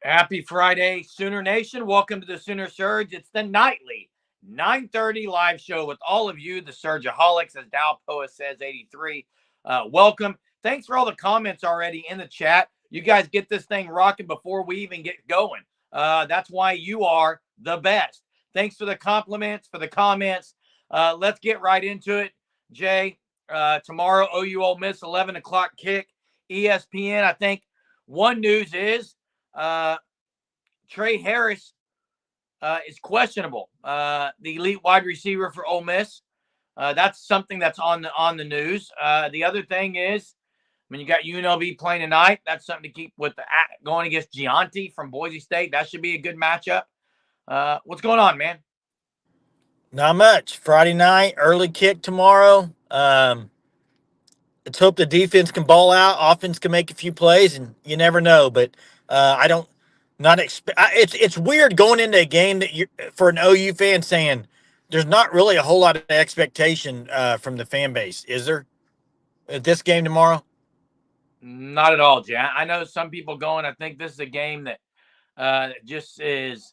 Happy Friday, Sooner Nation. Welcome to the Sooner Surge. It's the nightly 9:30 live show with all of you, the Surgeaholics, as Dow Poa says, 83. Welcome. Thanks for all the comments already in the chat. You guys get this thing rocking before we even get going. That's why you are the best. Thanks for the compliments, for the comments. Let's get right into it. Jay, tomorrow, OU Ole Miss, 11 o'clock kick, ESPN. I think one news is Trey Harris is questionable. The elite wide receiver for Ole Miss. That's something that's on the news. The other thing is, when you got UNLV playing tonight, that's something to keep with going against Gianti from Boise State. That should be a good matchup. What's going on, man? Not much. Friday night, early kick tomorrow. Let's hope the defense can ball out. Offense can make a few plays, and you never know. But I don't not expect. It's weird going into a game that you for an OU fan saying there's not really a whole lot of expectation from the fan base, is there? At this game tomorrow. Not at all, Jay. I know some people going. I think this is a game that just is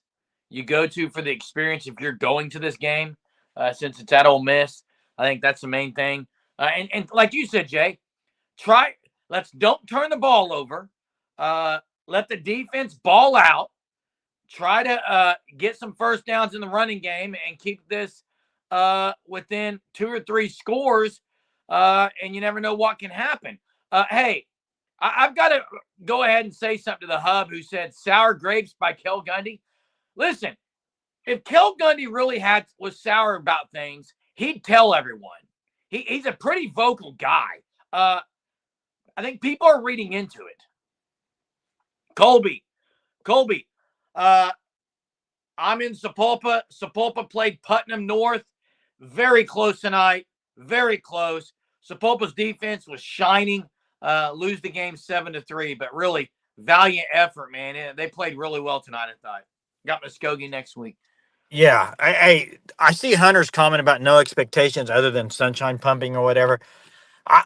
you go to for the experience if you're going to this game, since it's at Ole Miss. I think that's the main thing. And like you said, Jay, don't turn the ball over. Let the defense ball out. Try to get some first downs in the running game and keep this within 2 or 3 scores. And you never know what can happen. Hey, I've got to go ahead and say something to the hub who said sour grapes by Kel Gundy. Listen, if Kel Gundy really was sour about things, he'd tell everyone. He's a pretty vocal guy. I think people are reading into it. Colby, I'm in Sapulpa. Sapulpa played Putnam North. Very close tonight. Very close. Sapulpa's defense was shining. Lose the game 7-3, but really valiant effort, man. They played really well tonight, I thought. Got Muskogee next week. Yeah, I see Hunter's comment about no expectations other than sunshine pumping or whatever. I,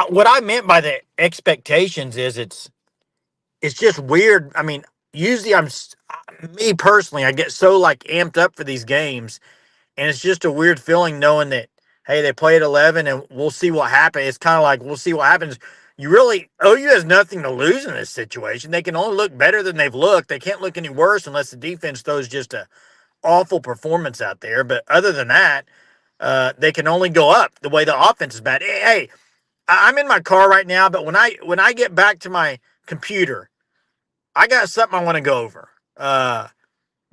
what I meant by the expectations is it's just weird. I mean, usually me personally, I get so like amped up for these games, and it's just a weird feeling knowing that hey, they play at 11, and we'll see what happens. It's kind of like we'll see what happens. OU has nothing to lose in this situation. They can only look better than they've looked. They can't look any worse unless the defense throws just a awful performance out there. But other than that, they can only go up the way the offense is bad. Hey, I'm in my car right now, but when I get back to my computer, I got something I want to go over.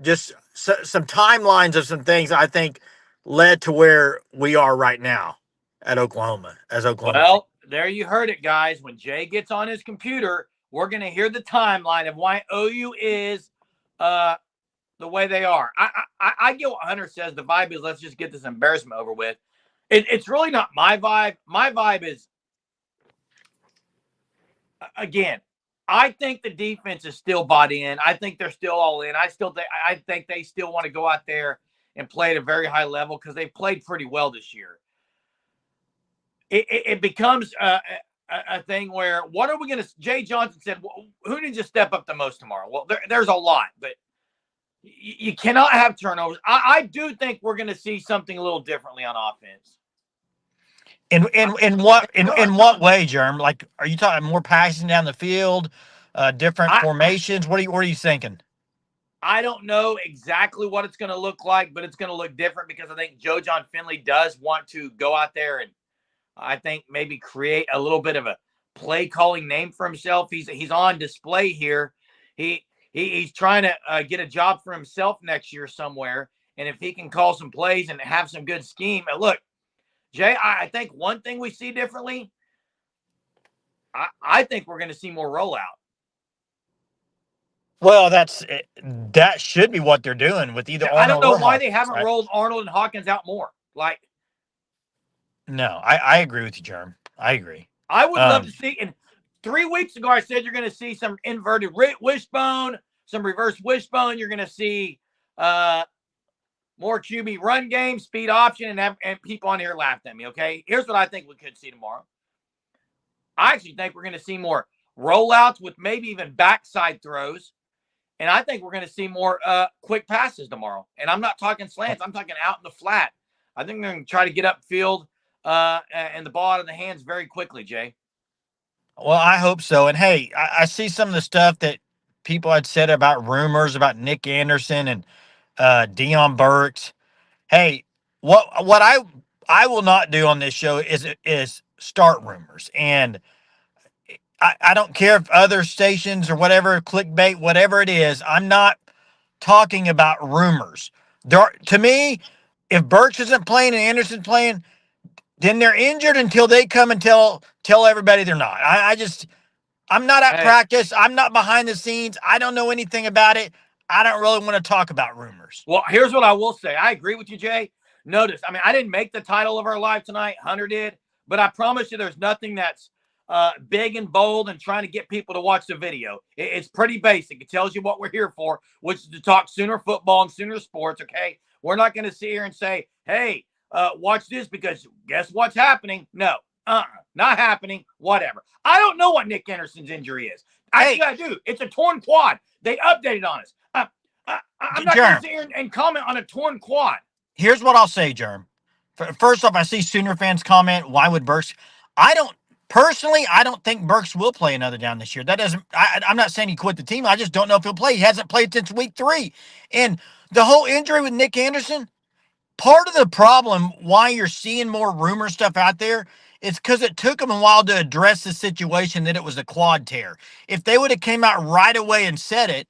Some timelines of some things I think led to where we are right now at Oklahoma as Oklahoma fans. Well, there you heard it, guys. When Jay gets on his computer, we're going to hear the timeline of why OU is the way they are. I get what Hunter says. The vibe is let's just get this embarrassment over with. It's really not my vibe. My vibe is, again, I think the defense is still bought in. I think they're still all in. I think they still want to go out there and play at a very high level because they've played pretty well this year. It becomes a thing where what are we going to? Jay Johnson said, well, "Who needs to step up the most tomorrow?" Well, there's a lot, but you cannot have turnovers. I do think we're going to see something a little differently on offense. In what way, Jerm? Like, are you talking more passing down the field, different formations? What are you thinking? I don't know exactly what it's going to look like, but it's going to look different because I think Joe John Finley does want to go out there and I think maybe create a little bit of a play calling name for himself. He's on display here. He's trying to get a job for himself next year somewhere. And if he can call some plays and have some good scheme, look, Jay, I think one thing we see differently, I think we're going to see more rollout. Well, that should be what they're doing with either Arnold I don't know or why Hawkins, they haven't right? rolled Arnold and Hawkins out more. Like, No, I agree with you, Jerm. I agree. I would love to see. And 3 weeks ago, I said you're going to see some inverted wishbone, some reverse wishbone. You're going to see more QB run game, speed option, and people on here laughed at me. Okay, here's what I think we could see tomorrow. I actually think we're going to see more rollouts with maybe even backside throws, And I think we're going to see more quick passes tomorrow. And I'm not talking slants. I'm talking out in the flat. I think they're going to try to get upfield and the ball out of the hands very quickly, Jay. Well, I hope so. And hey, I see some of the stuff that people had said about rumors about Nick Anderson and Dion Burks. Hey, what I will not do on this show is start rumors. And I don't care if other stations or whatever, clickbait, whatever it is, I'm not talking about rumors. To me, if Burks isn't playing and Anderson's playing, then they're injured until they come and tell everybody they're not. I'm not at practice. I'm not behind the scenes. I don't know anything about it. I don't really want to talk about rumors. Well, here's what I will say. I agree with you, Jay. Notice, I mean, I didn't make the title of our live tonight. Hunter did. But I promise you there's nothing that's big and bold and trying to get people to watch the video. It's pretty basic. It tells you what we're here for, which is to talk Sooner football and Sooner sports, okay? We're not going to sit here and say, hey, watch this because guess what's happening? No, not happening, whatever. I don't know what Nick Anderson's injury is. I do. It's a torn quad. They updated on us. I'm not going to sit here and comment on a torn quad. Here's what I'll say, Germ. First off, I see Sooner fans comment, why would Burks? I don't think Burks will play another down this year. That doesn't, I'm not saying he quit the team. I just don't know if he'll play. He hasn't played since week 3. And the whole injury with Nick Anderson, part of the problem why you're seeing more rumor stuff out there is because it took them a while to address the situation that it was a quad tear. If they would have came out right away and said it,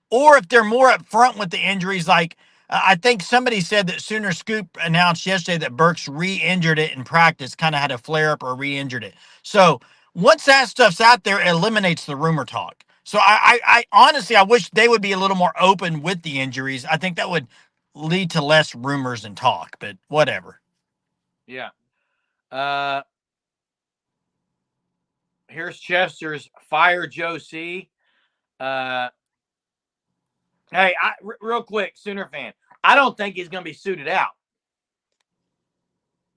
or if they're more upfront with the injuries, like I think somebody said that Sooner Scoop announced yesterday that Burks re-injured it in practice, kind of had a flare-up or re-injured it. So once that stuff's out there, it eliminates the rumor talk. So I honestly, I wish they would be a little more open with the injuries. I think that would lead to less rumors and talk, but whatever. Yeah. Here's Chester's Fire Joe C. Hey, real quick, Sooner fan. I don't think he's going to be suited out.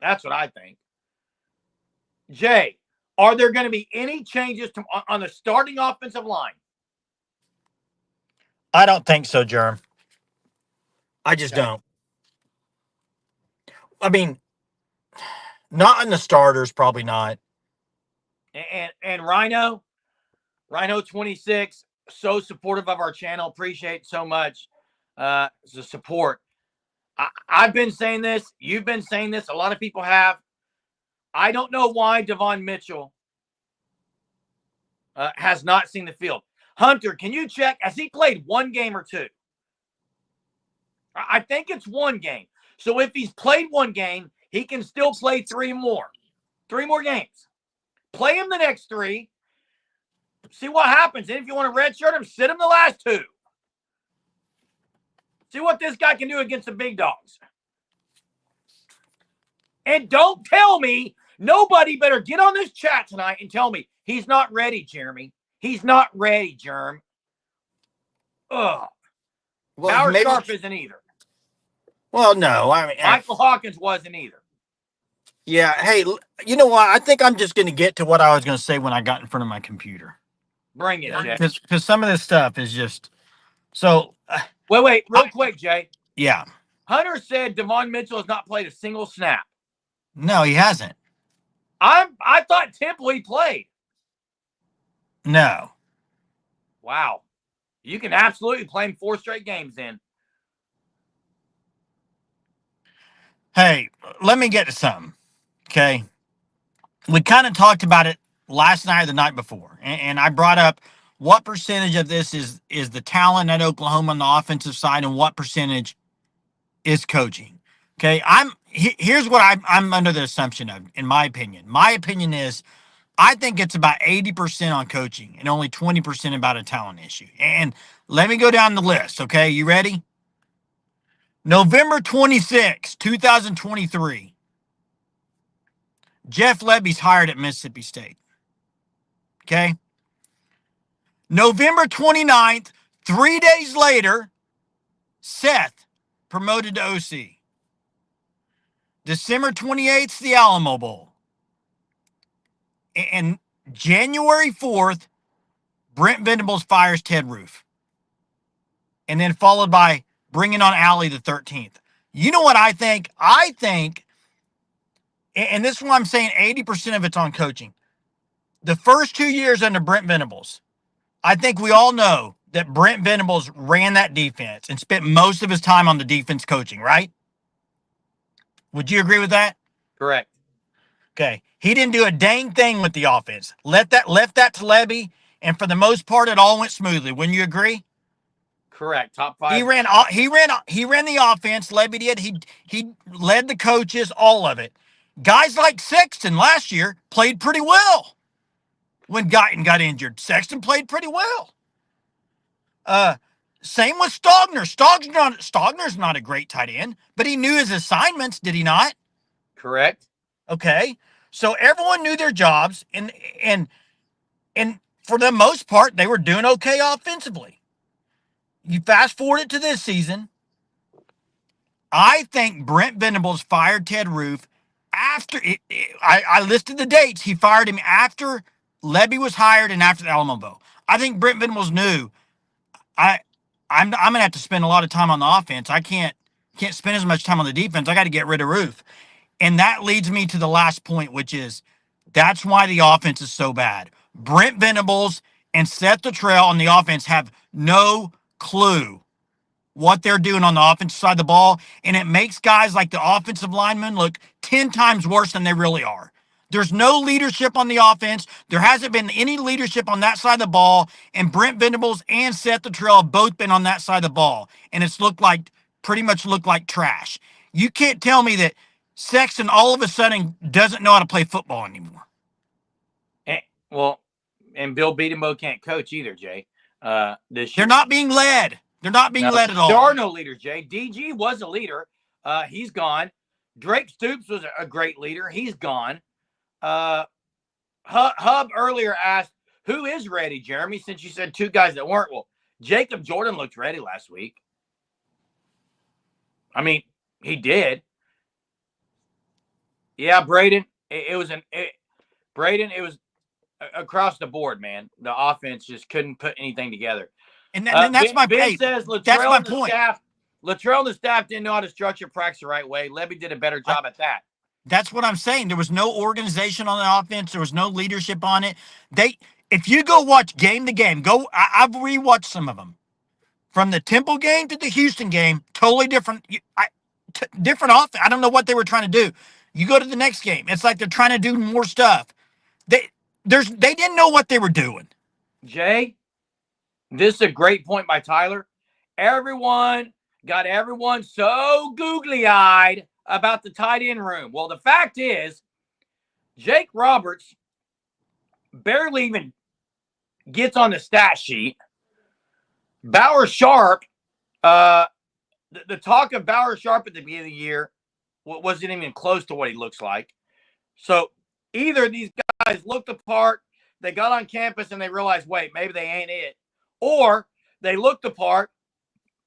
That's what I think. Jay, are there going to be any changes on the starting offensive line? I don't think so, Germ. I just don't. I mean, not in the starters, probably not. And Rhino 26, so supportive of our channel. Appreciate so much the support. I've been saying this. You've been saying this. A lot of people have. I don't know why Devon Mitchell has not seen the field. Hunter, can you check? Has he played one game or two? I think it's one game. So if he's played one game, he can still play 3 more. 3 more games. Play him the next 3. See what happens. And if you want to redshirt him, sit him the last 2. See what this guy can do against the big dogs. And don't tell me, nobody better get on this chat tonight and tell me he's not ready, Jeremy. He's not ready, Germ. Ugh. Well, Howard Sharp isn't either. Well, no. I mean, Michael Hawkins wasn't either. Yeah. Hey, you know what? I think I'm just going to get to what I was going to say when I got in front of my computer. Bring it, Jay. Because some of this stuff is just so. Wait, real quick, Jay. Yeah. Hunter said Devon Mitchell has not played a single snap. No, he hasn't. I thought Temple he played. No. Wow. You can absolutely play him 4 straight games then. Hey, let me get to something. Okay. We kind of talked about it last night or the night before. And I brought up what percentage of this is the talent at Oklahoma on the offensive side and what percentage is coaching. Okay. Here's what I'm under the assumption of, in my opinion. My opinion is I think it's about 80% on coaching and only 20% about a talent issue. And let me go down the list. Okay. You ready? November 26, 2023. Jeff Lebby's hired at Mississippi State. Okay. November 29th, 3 days later, Seth promoted to OC. December 28th, the Alamo Bowl. And January 4th, Brent Venables fires Ted Roof. and then followed by bringing on Allie the 13th. You know what I think? I think, and this is why I'm saying 80% of it's on coaching. The first 2 years under Brent Venables, I think we all know that Brent Venables ran that defense and spent most of his time on the defense coaching, right? Would you agree with that? Correct. Okay. He didn't do a dang thing with the offense. Left that to Levy, and for the most part, it all went smoothly. Wouldn't you agree? Correct. Top He five. ran the offense. Levy did. He led the coaches, all of it. Guys like Sexton last year played pretty well when Guyton got injured. Sexton played pretty well. Same with Stogner. Stogner's not a great tight end, but he knew his assignments, did he not? Correct. Okay. So everyone knew their jobs, and for the most part, they were doing okay offensively. You fast forward it to this season. I think Brent Venables fired Ted Roof after I listed the dates. He fired him after Levy was hired and after the Alamo Bowl. I think Brent Venables knew I'm gonna have to spend a lot of time on the offense. I can't spend as much time on the defense. I got to get rid of Roof. And that leads me to the last point, which is that's why the offense is so bad. Brent Venables and Seth Luttrell on the offense have no clue what they're doing on the offensive side of the ball, and it makes guys like the offensive linemen look 10 times worse than they really are. There's no leadership on the offense. There hasn't been any leadership on that side of the ball, and Brent Venables and Seth Luttrell have both been on that side of the ball, and it's pretty much looked like trash. You can't tell me that Sexton all of a sudden doesn't know how to play football anymore. Well, and Bill Beatenbow can't coach either, Jay. This year they're not being led. They're not being led at all. There are no leaders, Jay. DG was a leader. He's gone. Drake Stoops was a great leader. He's gone. Hub earlier asked, who is ready, Jeremy, since you said two guys that weren't? Well, Jacob Jordan looked ready last week. I mean, he did. Yeah, Braden, it was across the board, man. The offense just couldn't put anything together. And that's my Ben says that's my point. Luttrell and the staff didn't know how to structure practice the right way. Levy did a better job at that. That's what I'm saying. There was no organization on the offense. There was no leadership on it. If you go watch game to game, I've rewatched some of them. From the Temple game to the Houston game, totally different. Different offense. I don't know what they were trying to do. You go to the next game, it's like they're trying to do more stuff. They didn't know what they were doing. Jay, this is a great point by Tyler. Everyone so googly-eyed about the tight end room. Well, the fact is, Jake Roberts barely even gets on the stat sheet. Bauer Sharp, the talk of Bauer Sharp at the beginning of the year wasn't even close to what he looks like. So either these guys looked the part, they got on campus and they realized, wait, maybe they ain't it. Or they looked the part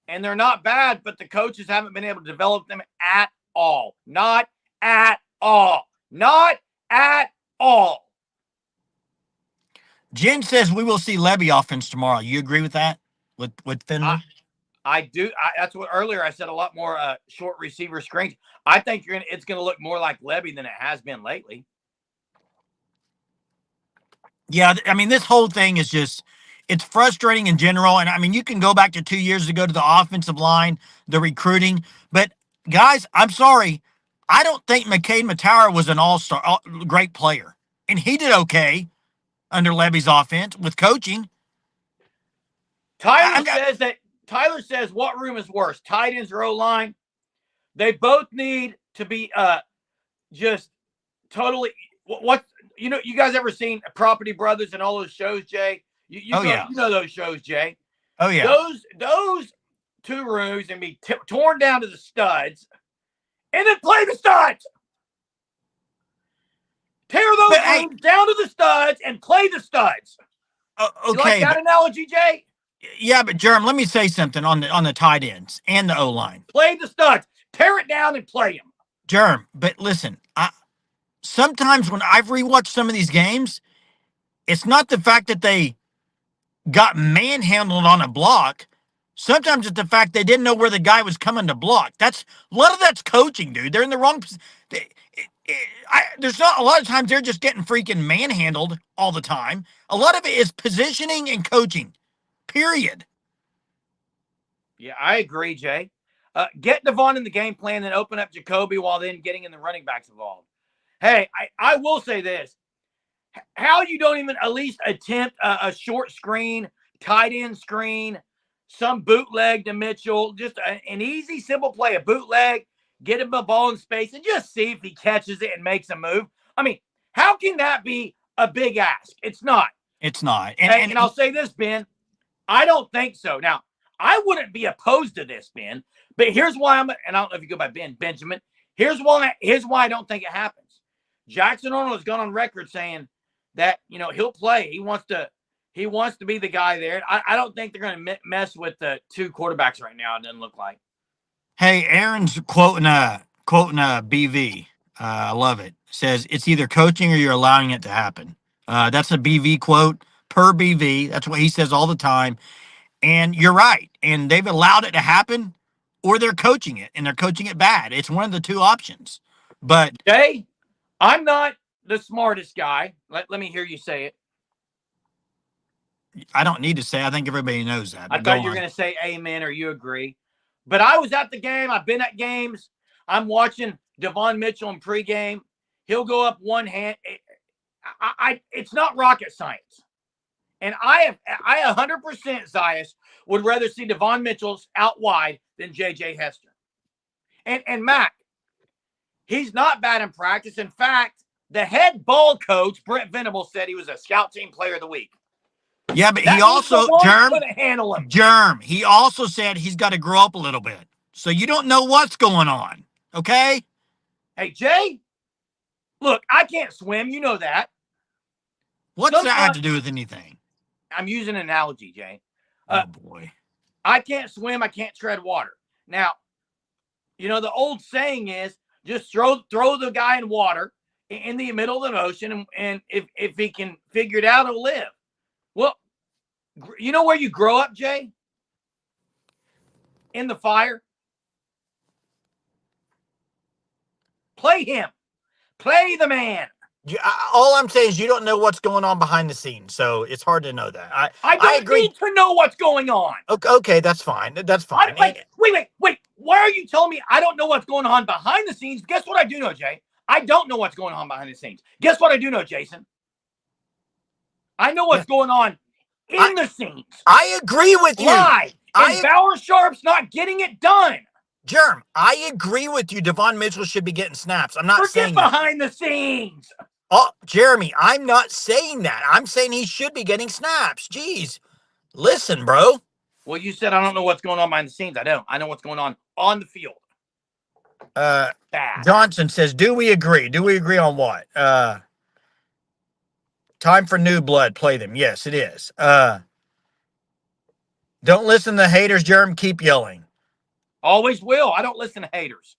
and they're not bad, but the coaches haven't been able to develop them at all. Not at all. Not at all. Jen says we will see Levy offense tomorrow. You agree with that? With Finley? I do. That's what earlier I said, a lot more short receiver screens. I think it's going to look more like Levy than it has been lately. Yeah, I mean, this whole thing is just, it's frustrating in general. And I mean, you can go back to 2 years ago to the offensive line, the recruiting. But guys, I'm sorry. I don't think McCade Matauer was an all-star, great player. And he did okay under Levy's offense with coaching. Tyler says what room is worse, tight ends or O-line? They both need to be just totally what you know. You guys ever seen Property Brothers and all those shows, Jay? You know those shows, Jay. Oh yeah. Those two rooms and be torn down to the studs, and then play the studs. Tear those rooms down to the studs and play the studs. Okay, you like that analogy, Jay? Yeah, but Jerem, let me say something on the tight ends and the O-line. Play the studs. Tear it down and play them. Jerem, but listen, sometimes when I've rewatched some of these games, it's not the fact that they got manhandled on a block. Sometimes it's the fact they didn't know where the guy was coming to block. That's a lot of that's coaching, dude. They're in the wrong. There's not a lot of times they're just getting freaking manhandled all the time. A lot of it is positioning and coaching. Period. Yeah, I agree, Jay. Get Devon in the game plan, then open up Jacoby while then getting in the running backs involved. Hey, I will say this. How you don't even at least attempt a short screen, tight end screen, some bootleg to Mitchell, just an easy, simple play, a bootleg, get him a ball in space, and just see if he catches it and makes a move. I mean, how can that be a big ask? It's not. It's not. And I'll say this, Ben. I don't think so. Now, I wouldn't be opposed to this, Ben, but here's why and I don't know if you go by Benjamin. Here's why I don't think it happens. Jackson Arnold has gone on record saying that, he'll play. He wants to be the guy there. I don't think they're going to mess with the two quarterbacks right now. It doesn't look like. Hey, Aaron's quoting a BV. I love it. Says it's either coaching or you're allowing it to happen. That's a BV quote per BV. That's what he says all the time. And you're right. And they've allowed it to happen, or they're coaching it, and they're coaching it bad. It's one of the two options. But Jay, I'm not the smartest guy. Let me hear you say it. I don't need to say. I think everybody knows that. I thought you were going to say amen or you agree. But I was at the game. I've been at games. I'm watching Devon Mitchell in pregame. He'll go up one hand. It's not rocket science. And I 100%, Zias, would rather see Devon Mitchell's out wide than J.J. Hester. And Mac, he's not bad in practice. In fact, the head ball coach, Brent Venable, said he was a scout team player of the week. Yeah, but he also, Germ, he also said he's got to grow up a little bit. So you don't know what's going on, okay? Hey, Jay, look, I can't swim. You know that. What's that have to do with anything? I'm using an analogy, Jay. Oh, boy. I can't swim. I can't tread water. Now, the old saying is just throw the guy in water in the middle of the ocean, and if he can figure it out, he'll live. Well, you know where you grow up, Jay? In the fire. Play him. Play the man. All I'm saying is you don't know what's going on behind the scenes, so it's hard to know that. I agree. Need to know what's going on. Okay, that's fine. That's fine. Wait. Why are you telling me I don't know what's going on behind the scenes? Guess what I do know, Jay? I don't know what's going on behind the scenes. Guess what I do know, Jason? I know what's going on in the scenes. I agree with you. Why? And Bauer Sharp's not getting it done. Germ, I agree with you. Devon Mitchell should be getting snaps. I'm not saying behind the scenes. Oh, Jeremy, I'm not saying that. I'm saying he should be getting snaps. Jeez. Listen, bro. Well, you said I don't know what's going on behind the scenes. I don't. I know what's going on the field. Johnson says, do we agree? Do we agree on what? Time for new blood. Play them. Yes, it is. Don't listen to the haters, Jerem. Keep yelling. Always will. I don't listen to haters.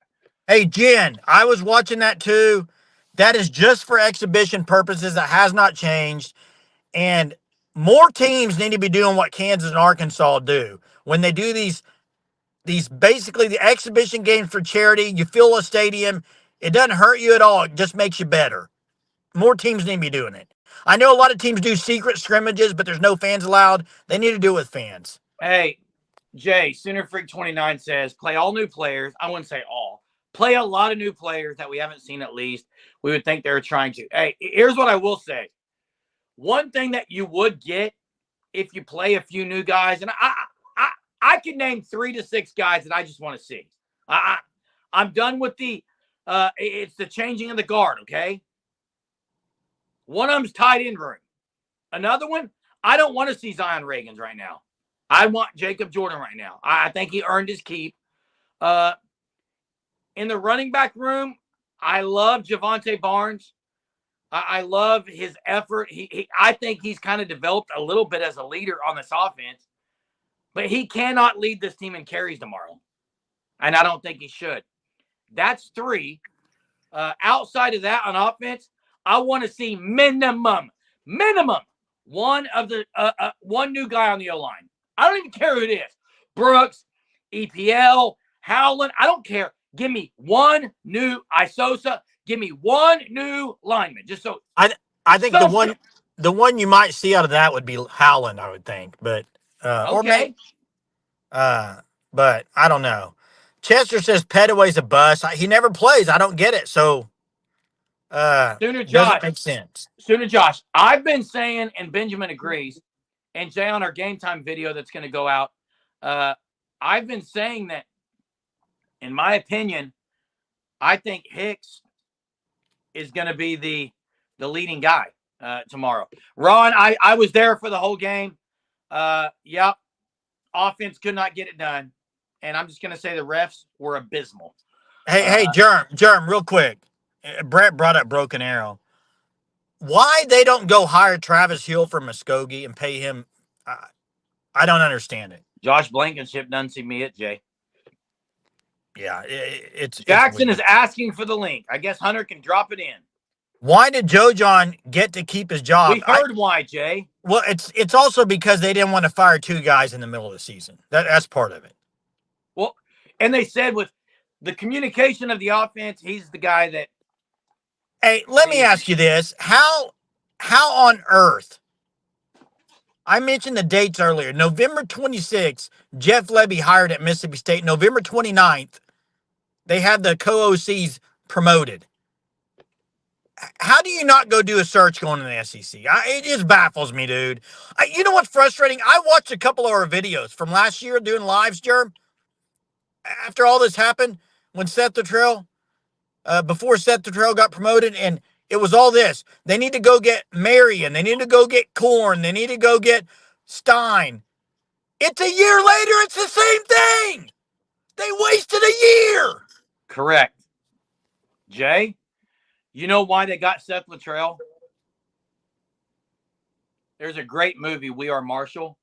Hey, Jen, I was watching that too. That is just for exhibition purposes. That has not changed. And more teams need to be doing what Kansas and Arkansas do. When they do these basically the exhibition games for charity, you fill a stadium. It doesn't hurt you at all. It just makes you better. More teams need to be doing it. I know a lot of teams do secret scrimmages, but there's no fans allowed. They need to do it with fans. Hey, Jay, Sooner Freak 29 says, play all new players. I wouldn't say all. Play a lot of new players that we haven't seen at least. We would think they were trying to. Hey, here's what I will say. One thing that you would get if you play a few new guys, and I can name 3 to 6 guys that I just want to see. I'm done with it's the changing of the guard, okay? One of them's tight end room. Another one, I don't want to see Zion Reagans right now. I want Jacob Jordan right now. I think he earned his keep. In the running back room, I love Javonte Barnes. I love his effort. I think he's kind of developed a little bit as a leader on this offense, but he cannot lead this team in carries tomorrow, and I don't think he should. That's 3. Outside of that on offense, I want to see minimum one of the one new guy on the O-line. I don't even care who it is. Brooks, EPL, Howland. I don't care. Give me one new Isosa. Give me one new lineman. Just so I think the one you might see out of that would be Howland, I would think, but or okay. but I don't know. Chester says Petaway's a bust. He never plays. I don't get it. So doesn't make sense. Josh, I've been saying, and Benjamin agrees, and Jay on our game time video that's going to go out, I've been saying that, in my opinion, I think Hicks is going to be the leading guy tomorrow. Ron, I was there for the whole game. Yep, offense could not get it done, and I'm just going to say the refs were abysmal. Hey, Germ, real quick. Brett brought up Broken Arrow. Why they don't go hire Travis Hill from Muskogee and pay him? I don't understand it. Josh Blankenship doesn't see me at Jay. Yeah, it's Jackson is asking for the link. I guess Hunter can drop it in. Why did Joe John get to keep his job? We heard why, Jay. Well, it's also because they didn't want to fire two guys in the middle of the season. That's part of it. Well, and they said with the communication of the offense, he's the guy that. Hey, let me ask you this: How on earth? I mentioned the dates earlier. November 26th, Jeff Levy hired at Mississippi State. November 29th, they had the co-OCs promoted. How do you not go do a search going to the SEC? It just baffles me, dude. You know what's frustrating? I watched a couple of our videos from last year doing lives, Germ. After all this happened, when Seth Luttrell, before Seth Luttrell got promoted, and it was all this. They need to go get Marion. They need to go get Korn. They need to go get Stein. It's a year later. It's the same thing. They wasted a year. Correct. Jay, you know why they got Seth Luttrell? There's a great movie, We Are Marshall.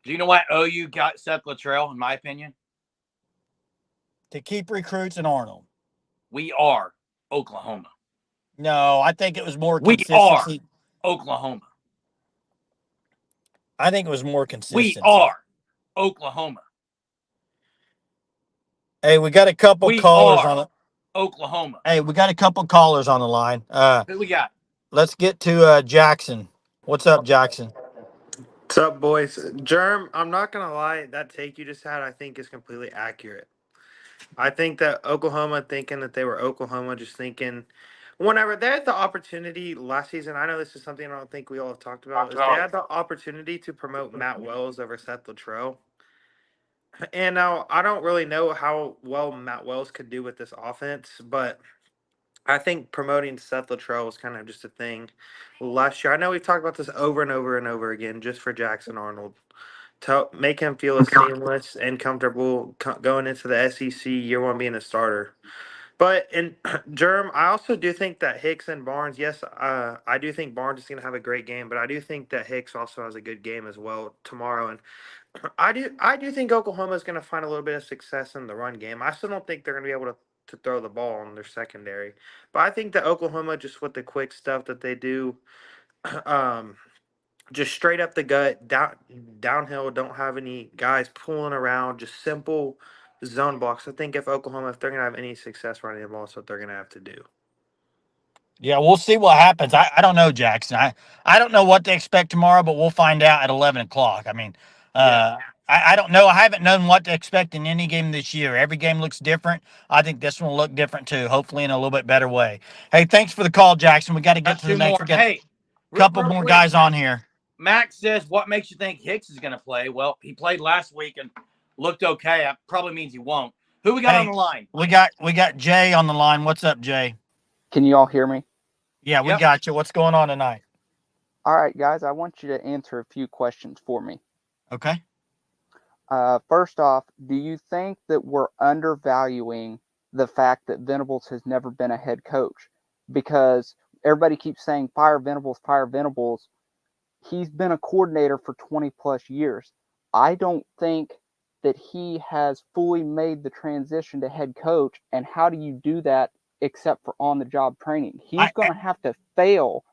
Do you know why OU got Seth Luttrell, in my opinion? To keep recruits in Arnold. We are Oklahoma. No, I think it was more consistency. We are Oklahoma. I think it was more consistency. We are Oklahoma. Hey, we got a couple callers on it. Oklahoma. Hey, we got a couple callers on the line. Who we got? Let's get to Jackson. What's up, Jackson? What's up, boys? Germ, I'm not going to lie. That take you just had, I think, is completely accurate. I think that Oklahoma thinking that they were Oklahoma, just thinking whenever they had the opportunity last season, I know this is something I don't think we all have talked about, is they had the opportunity to promote Matt Wells over Seth Luttrell. And now I don't really know how well Matt Wells could do with this offense, but I think promoting Seth Luttrell was kind of just a thing last year. I know we've talked about this over and over and over again just for Jackson Arnold. To make him feel as seamless and comfortable going into the SEC year one being a starter. But in Germ, I also do think that Hicks and Barnes, yes, I do think Barnes is going to have a great game, but I do think that Hicks also has a good game as well tomorrow. And I do think Oklahoma is going to find a little bit of success in the run game. I still don't think they're going to be able to throw the ball on their secondary, but I think that Oklahoma, just with the quick stuff that they do, just straight up the gut, downhill, don't have any guys pulling around, just simple zone blocks. I think if they're going to have any success running the ball, that's what they're going to have to do. Yeah, we'll see what happens. I don't know, Jackson. I don't know what to expect tomorrow, but we'll find out at 11 o'clock. I mean, I don't know. I haven't known what to expect in any game this year. Every game looks different. I think this one will look different too, hopefully in a little bit better way. Hey, thanks for the call, Jackson. We got to get to the next. Hey, couple more guys on here. Max says, what makes you think Hicks is going to play? Well, he played last week and looked okay. That probably means he won't. Who we got on the line? We got Jay on the line. What's up, Jay? Can you all hear me? Yeah, we got you. What's going on tonight? All right, guys, I want you to answer a few questions for me. Okay. First off, do you think that we're undervaluing the fact that Venables has never been a head coach? Because everybody keeps saying fire Venables, fire Venables. He's been a coordinator for 20 plus years. I don't think that he has fully made the transition to head coach. And how do you do that except for on-the-job training? He's going to have to fail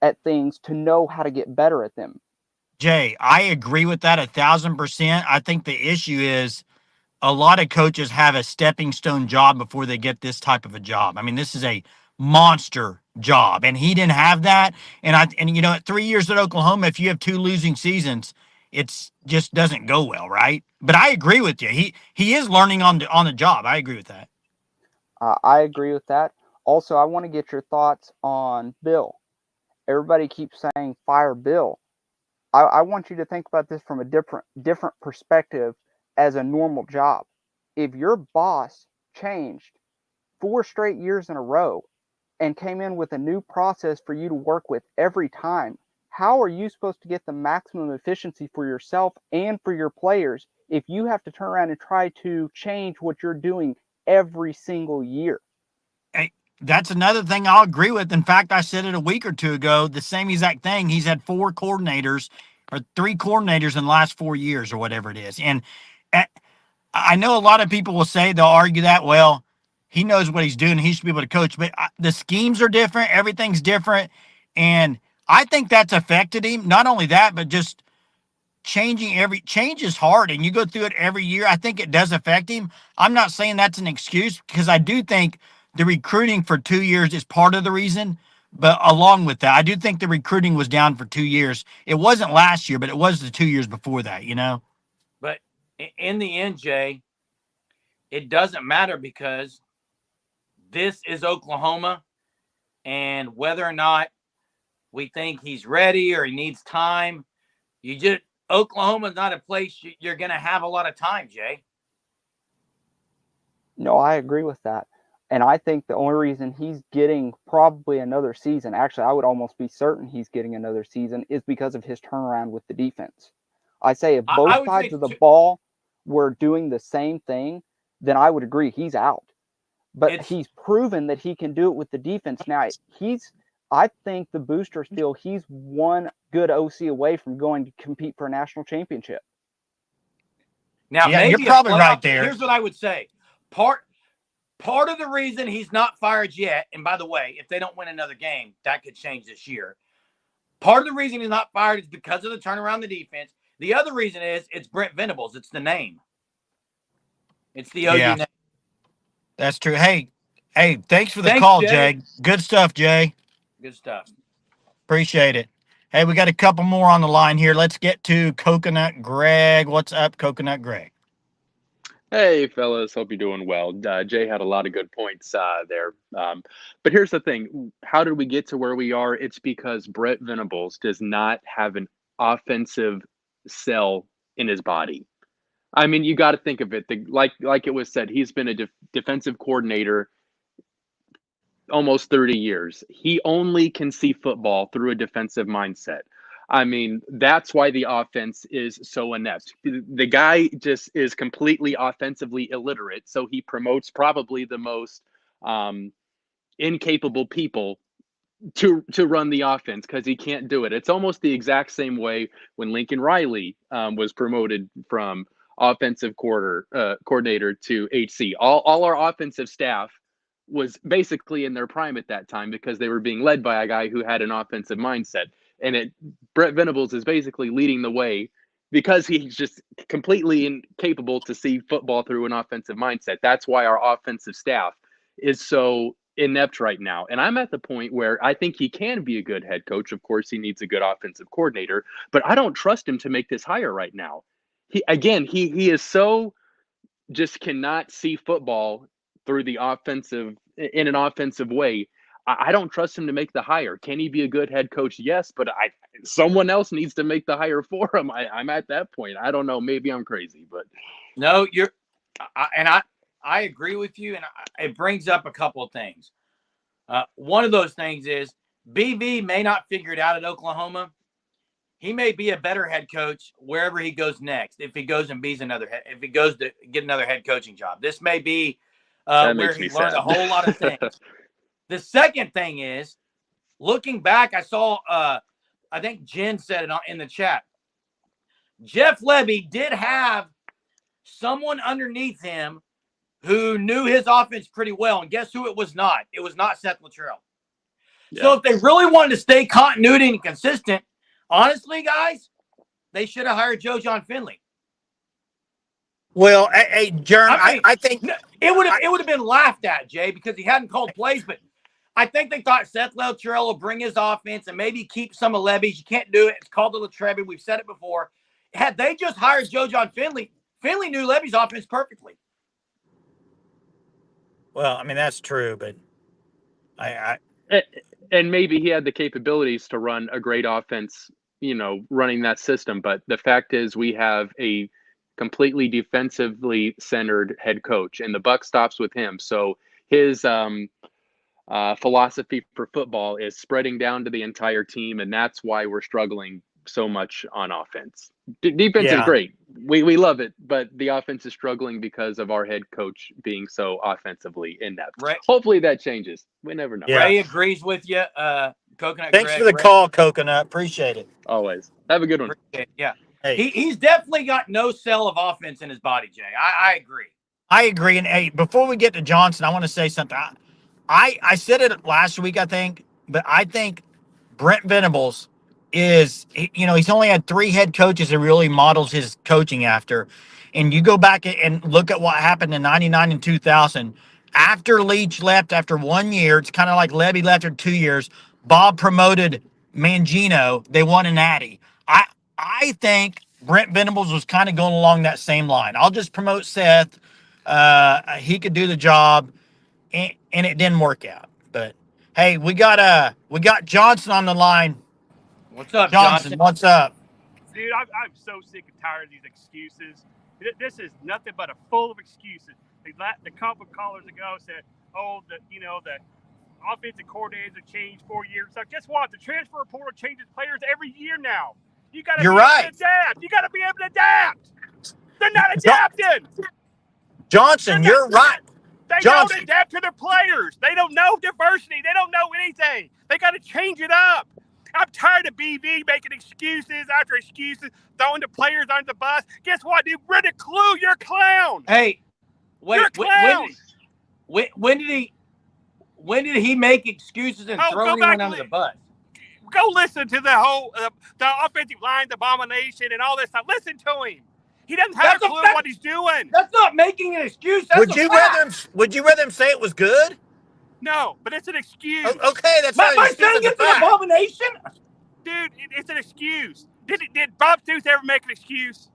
at things to know how to get better at them. Jay, I agree with that 1,000%. I think the issue is a lot of coaches have a stepping stone job before they get this type of a job. I mean, this is a monster job, and he didn't have that. And you know, at 3 years at Oklahoma, if you have 2 losing seasons, it's just doesn't go well, right? But I agree with you. He is learning on the job. I agree with that. I agree with that. Also, I want to get your thoughts on Bill. Everybody keeps saying fire Bill. I want you to think about this from a different perspective as a normal job. If your boss changed 4 straight years in a row and came in with a new process for you to work with every time, how are you supposed to get the maximum efficiency for yourself and for your players if you have to turn around and try to change what you're doing every single year? Hey, that's another thing I'll agree with. In fact, I said it a week or two ago, the same exact thing. He's had 3 coordinators in the last 4 years or whatever it is. And uh, I know a lot of people will say, they'll argue that, well, he knows what he's doing. He should be able to coach. But the schemes are different. Everything's different. And I think that's affected him. Not only that, but just change is hard, and you go through it every year. I think it does affect him. I'm not saying that's an excuse, because I do think the recruiting for 2 years is part of the reason. But along with that, I do think the recruiting was down for 2 years. It wasn't last year, but it was the 2 years before that, you know? But in the end, Jay, it doesn't matter, because this is Oklahoma, and whether or not we think he's ready or he needs time, Oklahoma's not a place you're going to have a lot of time, Jay. No, I agree with that. And I think the only reason he's getting probably another season, actually, I would almost be certain he's getting another season, is because of his turnaround with the defense. I say if both sides of the ball were doing the same thing, then I would agree he's out. But he's proven that he can do it with the defense. Now, I think the booster still, he's one good OC away from going to compete for a national championship. Now, yeah, maybe you're probably right there. Here's what I would say. Part of the reason he's not fired yet, and by the way, if they don't win another game, that could change this year. Part of the reason he's not fired is because of the turnaround the defense. The other reason is it's Brent Venables. It's the name. It's the OG name. That's true. Hey, thanks for the call, Jay. Good stuff, Jay. Good stuff. Appreciate it. Hey, we got a couple more on the line here. Let's get to Coconut Greg. What's up, Coconut Greg? Hey, fellas. Hope you're doing well. Jay had a lot of good points there. But here's the thing. How did we get to where we are? It's because Brent Venables does not have an offensive cell in his body. I mean, you got to think of it. Like it was said, he's been a defensive coordinator almost 30 years. He only can see football through a defensive mindset. I mean, that's why the offense is so inept. The guy just is completely offensively illiterate, so he promotes probably the most incapable people to run the offense because he can't do it. It's almost the exact same way when Lincoln Riley was promoted from offensive coordinator to HC. All our offensive staff was basically in their prime at that time because they were being led by a guy who had an offensive mindset. And Brent Venables is basically leading the way because he's just completely incapable to see football through an offensive mindset. That's why our offensive staff is so inept right now. And I'm at the point where I think he can be a good head coach. Of course, he needs a good offensive coordinator, but I don't trust him to make this hire right now. He is so just cannot see football through the offensive in an offensive way. I don't trust him to make the hire. Can he be a good head coach? Yes, but someone else needs to make the hire for him. I'm at that point. I don't know. Maybe I'm crazy, but no, I agree with you, and it brings up a couple of things. One of those things is BV may not figure it out at Oklahoma. He may be a better head coach wherever he goes next. If he goes and if he goes to get another head coaching job, this may be where he learned a whole lot of things. The second thing is, looking back, I saw, I think Jen said it in the chat. Jeff Lebby did have someone underneath him who knew his offense pretty well. And guess who it was not? It was not Seth Luttrell. Yeah. So if they really wanted to stay continuity and consistent, honestly, guys, they should have hired Joe John Finley. Well, hey, Jerm, I mean, I think it would have been laughed at, Jay, because he hadn't called plays. But I think they thought Seth Luttrell will bring his offense and maybe keep some of Levy's. You can't do it. It's called the Latrebi. We've said it before. Had they just hired Joe John Finley, Finley knew Levy's offense perfectly. Well, I mean, that's true, but and maybe he had the capabilities to run a great offense, running that system. But the fact is, we have a completely defensively centered head coach, and the buck stops with him. So his philosophy for football is spreading down to the entire team, and that's why we're struggling so much on offense. Defense is great. We love it, but the offense is struggling because of our head coach being so offensively inept. Right. Hopefully that changes. We never know. Ray agrees with you. Coconut. Thanks Greg, for the Ray. call, Coconut. Appreciate it. Always. Have a good one. Yeah. Hey. He's definitely got no cell of offense in his body, Jay. I agree. I agree. And hey, before we get to Johnson, I want to say something. I said it last week, I think, but I think Brent Venables is, he's only had 3 head coaches that really models his coaching after. And you go back and look at what happened in 99 and 2000. After Leach left after 1 year, it's kind of like Levy left after 2 years. Bob promoted Mangino. They won an Natty. I think Brent Venables was kind of going along that same line. I'll just promote Seth. He could do the job, and it didn't work out. But hey, we got Johnson on the line. What's up, Johnson? What's up? Dude, I'm so sick and tired of these excuses. This is nothing but a full of excuses. The couple callers ago said, the offensive coordinators have changed 4 years. So guess what? The transfer portal changes players every year now. You got to be able to adapt. You got to be able to adapt. They're not adapting. Johnson, you're right. They don't adapt to their players. They don't know diversity. They don't know anything. They got to change it up. I'm tired of BV making excuses after excuses, throwing the players under the bus. Guess what, dude? We're the clue. You're a clown. Hey, wait. You're a clown. When did he make excuses and throw anyone under the bus? Go listen to the whole the offensive line abomination and all this stuff. Listen to him. He doesn't have a clue what he's doing. That's not making an excuse. That's Would you rather him say it was good? No, but it's an excuse. Okay, that's not an excuse. It's an abomination. Dude, it's an excuse. Did Bob Stoops ever make an excuse?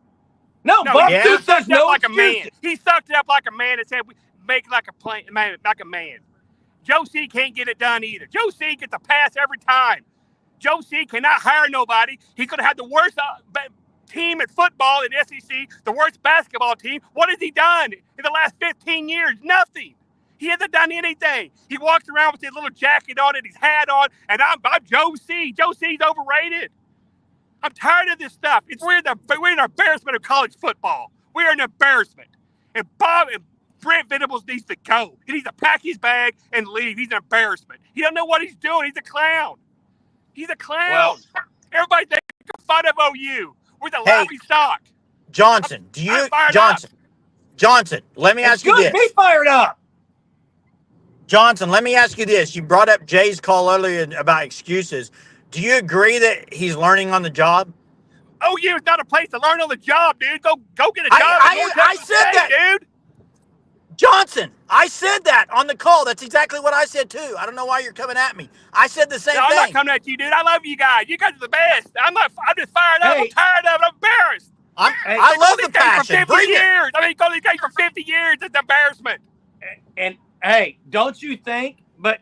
No, Bob Stoops says no like a man. He sucked it up like a man and said, "Make it like a man." Joe C can't get it done either. Joe C gets a pass every time. Joe C cannot hire nobody. He could have had the worst team in football in the SEC, the worst basketball team. What has he done in the last 15 years? Nothing. He hasn't done anything. He walks around with his little jacket on and his hat on, and I'm Joe C. Joe C's overrated. I'm tired of this stuff. We're an embarrassment of college football. We're an embarrassment. And Brent Venables needs to go. He needs to pack his bag and leave. He's an embarrassment. He doesn't know what he's doing. He's a clown. He's a clown. Well, everybody makes fun of OU. We're the laughing stock. Johnson, Johnson, let me ask you this. Be fired up. Johnson, let me ask you this. You brought up Jay's call earlier about excuses. Do you agree that he's learning on the job? OU is not a place to learn on the job, dude. Go get a job. I said that, dude. Johnson, I said that on the call. That's exactly what I said, too. I don't know why you're coming at me. I said the same thing. I'm not coming at you, dude. I love you guys. You guys are the best. I'm just fired up. I'm tired of it. I'm embarrassed. I love the passion. For 50 years. I mean, call these guys for 50 years. It's embarrassment. And hey, don't you think? But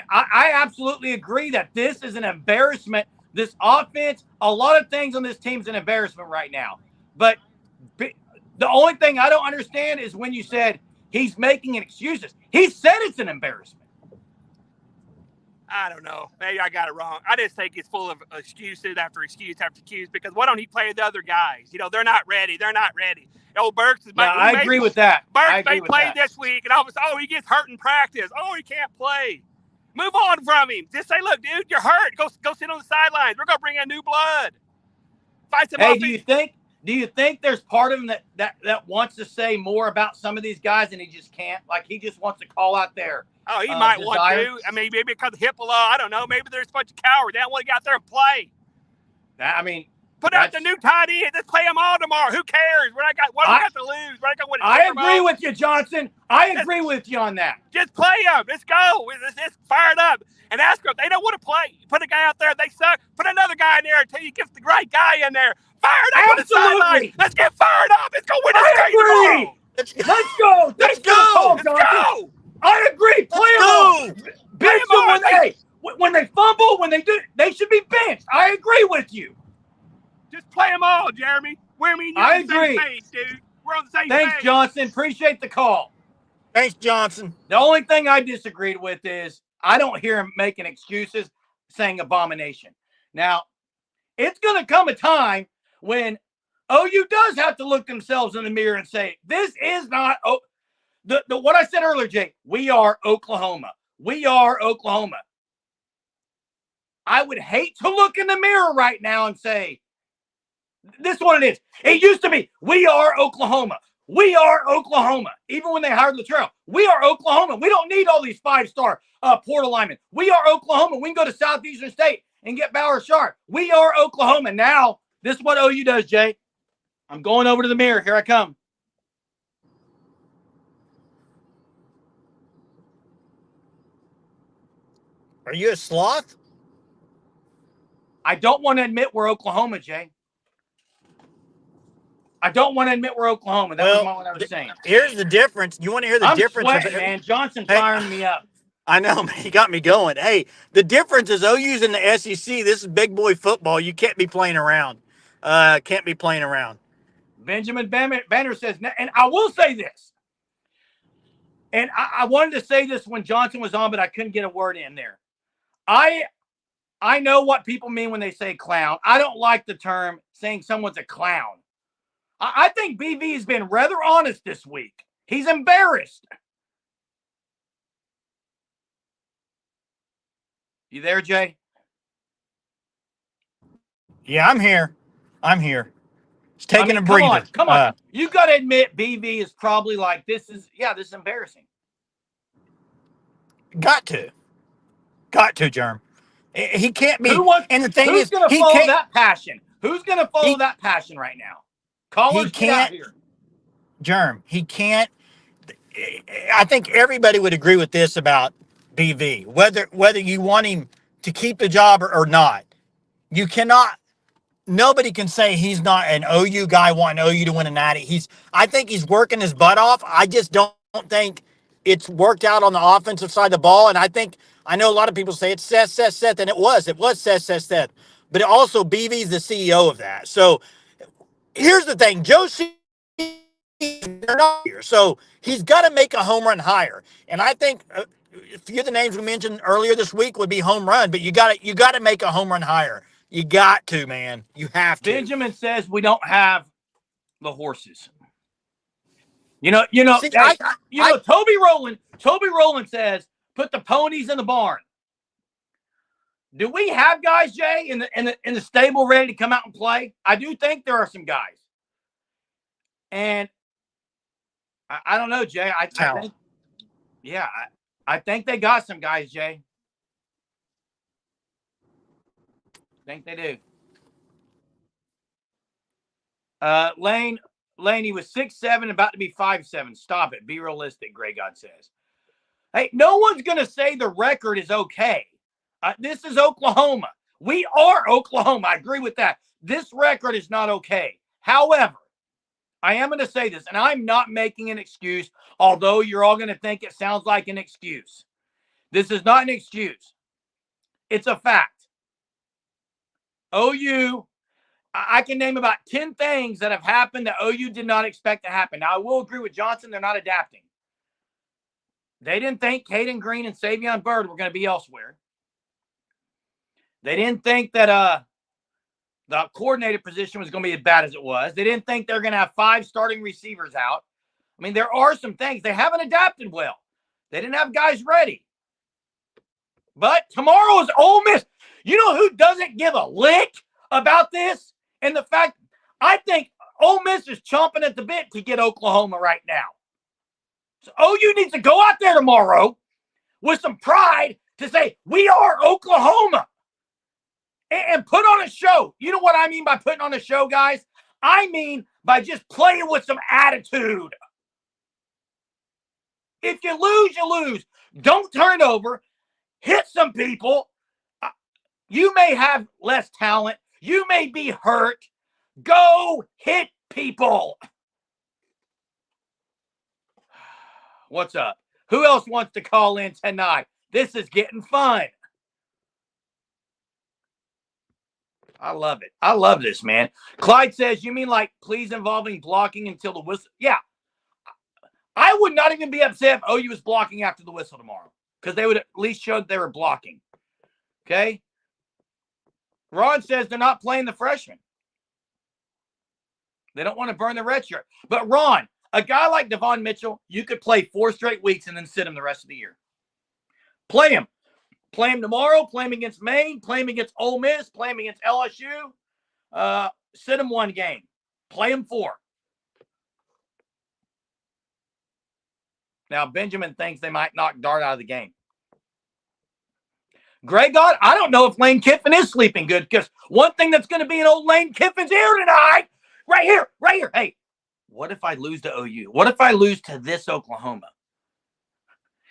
I absolutely agree that this is an embarrassment. This offense, a lot of things on this team's an embarrassment right now. But the only thing I don't understand is when you said he's making excuses. He said it's an embarrassment. I don't know. Maybe I got it wrong. I just think it's full of excuses after excuse after excuse because why don't he play the other guys? They're not ready. They're not ready. Old Burks is I agree with that. Burks may play this week, and all of a sudden, he gets hurt in practice. Oh, he can't play. Move on from him. Just say, look, dude, you're hurt. Go sit on the sidelines. We're going to bring in new blood. Fight some offense. Do you think there's part of him that wants to say more about some of these guys and he just can't? Like he just wants to call out their he might want to. I mean, maybe because of HIPAA law. I don't know. Maybe there's a bunch of cowards. They don't want to get out there and play. Put out the new tight end. Let's play them all tomorrow. Who cares? What we got to lose? What I got to win? I agree with you, Johnson. I agree with you on that. Just play them. Let's go. Let's fire it up. And ask them if they don't want to play. Put a guy out there. They suck. Put another guy in there until you get the right guy in there. Fire it up on the sideline. Let's get fired up. Let's go win this game tomorrow. Let's go. Let's go. Let's go. I agree. Play them. Bench them when they fumble, when they do, they should be benched. I agree with you. Just play them all, Jeremy. I agree. Same page, dude. We're on the same Thanks, page. Johnson. Appreciate the call. Thanks, Johnson. The only thing I disagreed with is I don't hear him making excuses, saying abomination. Now, it's going to come a time when OU does have to look themselves in the mirror and say, this is not what I said earlier, Jake. We are Oklahoma. We are Oklahoma. I would hate to look in the mirror right now and say, this is what it is. It used to be, we are Oklahoma. We are Oklahoma. Even when they hired Latrell, we are Oklahoma. We don't need all these five-star portal linemen. We are Oklahoma. We can go to Southeastern State and get Bauer Sharp. We are Oklahoma. Now, this is what OU does, Jay. I'm going over to the mirror. Here I come. Are you a sloth? I don't want to admit we're Oklahoma, Jay. I don't want to admit we're Oklahoma. That was what I was saying. Here's the difference. You want to hear the difference? I'm sweating, man. Johnson's firing me up. I know, man. He got me going. Hey, the difference is OU's in the SEC. This is big boy football. You can't be playing around. Can't be playing around. Benjamin Banner says, and I will say this, and I wanted to say this when Johnson was on, but I couldn't get a word in there. I know what people mean when they say clown. I don't like the term saying someone's a clown. I think BV has been rather honest this week. He's embarrassed. You there, Jay? Yeah, I'm here. It's taking a breather. Come on. You got to admit BV is probably like, this is embarrassing. Got to, Germ. He can't be. And the thing who's is, going to follow that passion? Who's going to follow that passion right now? Callers, get out here. Germ, he can't. I think everybody would agree with this about BV. Whether you want him to keep the job or not, you cannot. Nobody can say he's not an OU guy wanting OU to win a natty. I think he's working his butt off. I just don't think it's worked out on the offensive side of the ball. And I know a lot of people say it's Seth, and it was Seth. But also BV's the CEO of that. So here's the thing, Joe C. They're not here, so he's got to make a home run hire. And I think a few of the names we mentioned earlier this week would be home run, but you got to make a home run hire. You got to, man. You have to. Benjamin says we don't have the horses. See, Toby Rowland says put the ponies in the barn. Do we have guys, Jay, in the stable ready to come out and play? I do think there are some guys. And I don't know, Jay. I think they got some guys, Jay. I think they do. Lane, he was 6'7", about to be 5'7". Stop it. Be realistic, Gray God says. Hey, no one's going to say the record is okay. This is Oklahoma. We are Oklahoma. I agree with that. This record is not okay. However, I am going to say this, and I'm not making an excuse, although you're all going to think it sounds like an excuse. This is not an excuse. It's a fact. OU, I can name about 10 things that have happened that OU did not expect to happen. Now, I will agree with Johnson. They're not adapting. They didn't think Caden Green and Savion Byrd were going to be elsewhere. They didn't think that the coordinator position was going to be as bad as it was. They didn't think they're going to have 5 starting receivers out. I mean, there are some things. They haven't adapted well. They didn't have guys ready. But tomorrow is Ole Miss. You know who doesn't give a lick about this? And the fact, I think Ole Miss is chomping at the bit to get Oklahoma right now. So OU needs to go out there tomorrow with some pride to say, we are Oklahoma. and put on a show. You know what I mean by putting on a show, guys? I mean by just playing with some attitude. If you lose, you lose. Don't turn over. Hit some people. You may have less talent. You may be hurt. Go hit people. What's up? Who else wants to call in tonight? This is getting fun. I love it. I love this, man. Clyde says, you mean like please involving blocking until the whistle? Yeah. I would not even be upset if OU was blocking after the whistle tomorrow because they would at least show that they were blocking. Okay? Ron says they're not playing the freshmen. They don't want to burn the red shirt. But Ron, a guy like Devon Mitchell, you could play 4 straight weeks and then sit him the rest of the year. Play him. Play him tomorrow. Play him against Maine. Play him against Ole Miss. Play him against LSU. Sit him 1 game. Play him 4. Now, Benjamin thinks they might knock Dart out of the game. Greg God, I don't know if Lane Kiffin is sleeping good because one thing that's going to be in old Lane Kiffin's ear tonight, right here. Hey, what if I lose to OU? What if I lose to this Oklahoma?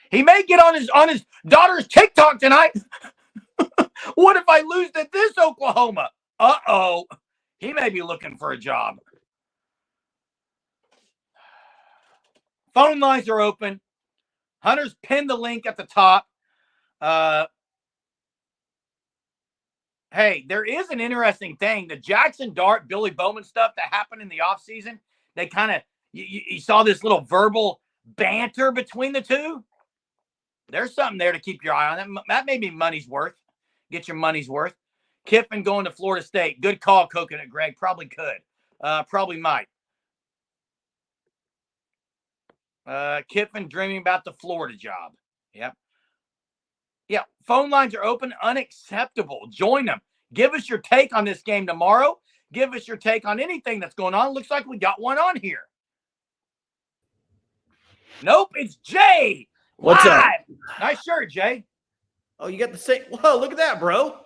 He may get on his daughter's TikTok tonight. What if I lose to this Oklahoma? Uh-oh. He may be looking for a job. Phone lines are open. Hunter's pinned the link at the top. Hey, there is an interesting thing. The Jackson Dart, Billy Bowman stuff that happened in the offseason, they kind of, you saw this little verbal banter between the two. There's something there to keep your eye on. That may be money's worth. Get your money's worth. Kiffin going to Florida State. Good call, Coconut Greg. Probably could. Probably might. Kiffin dreaming about the Florida job. Yep. Yeah, phone lines are open. Unacceptable. Join them. Give us your take on this game tomorrow. Give us your take on anything that's going on. Looks like we got one on here. Nope, it's Jay. What's live. up? Nice shirt, Jay. Oh, you got the same. Whoa, look at that, bro.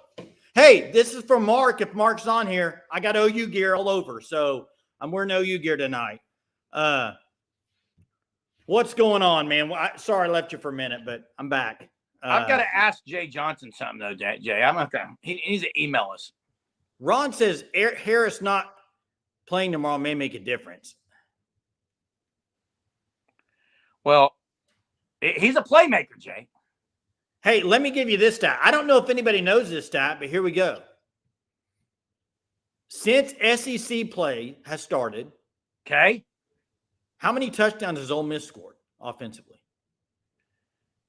Hey, this is from Mark. If Mark's on here, I got OU gear all over. So I'm wearing OU gear tonight. What's going on, man? Well, sorry I left you for a minute, but I'm back. I've got to ask Jay Johnson something, though, Jay. I'm not going to. He needs to email us. Ron says Harris not playing tomorrow may make a difference. Well, he's a playmaker, Jay. Hey, let me give you this stat. I don't know if anybody knows this stat, but here we go. Since SEC play has started, okay, how many touchdowns has Ole Miss scored offensively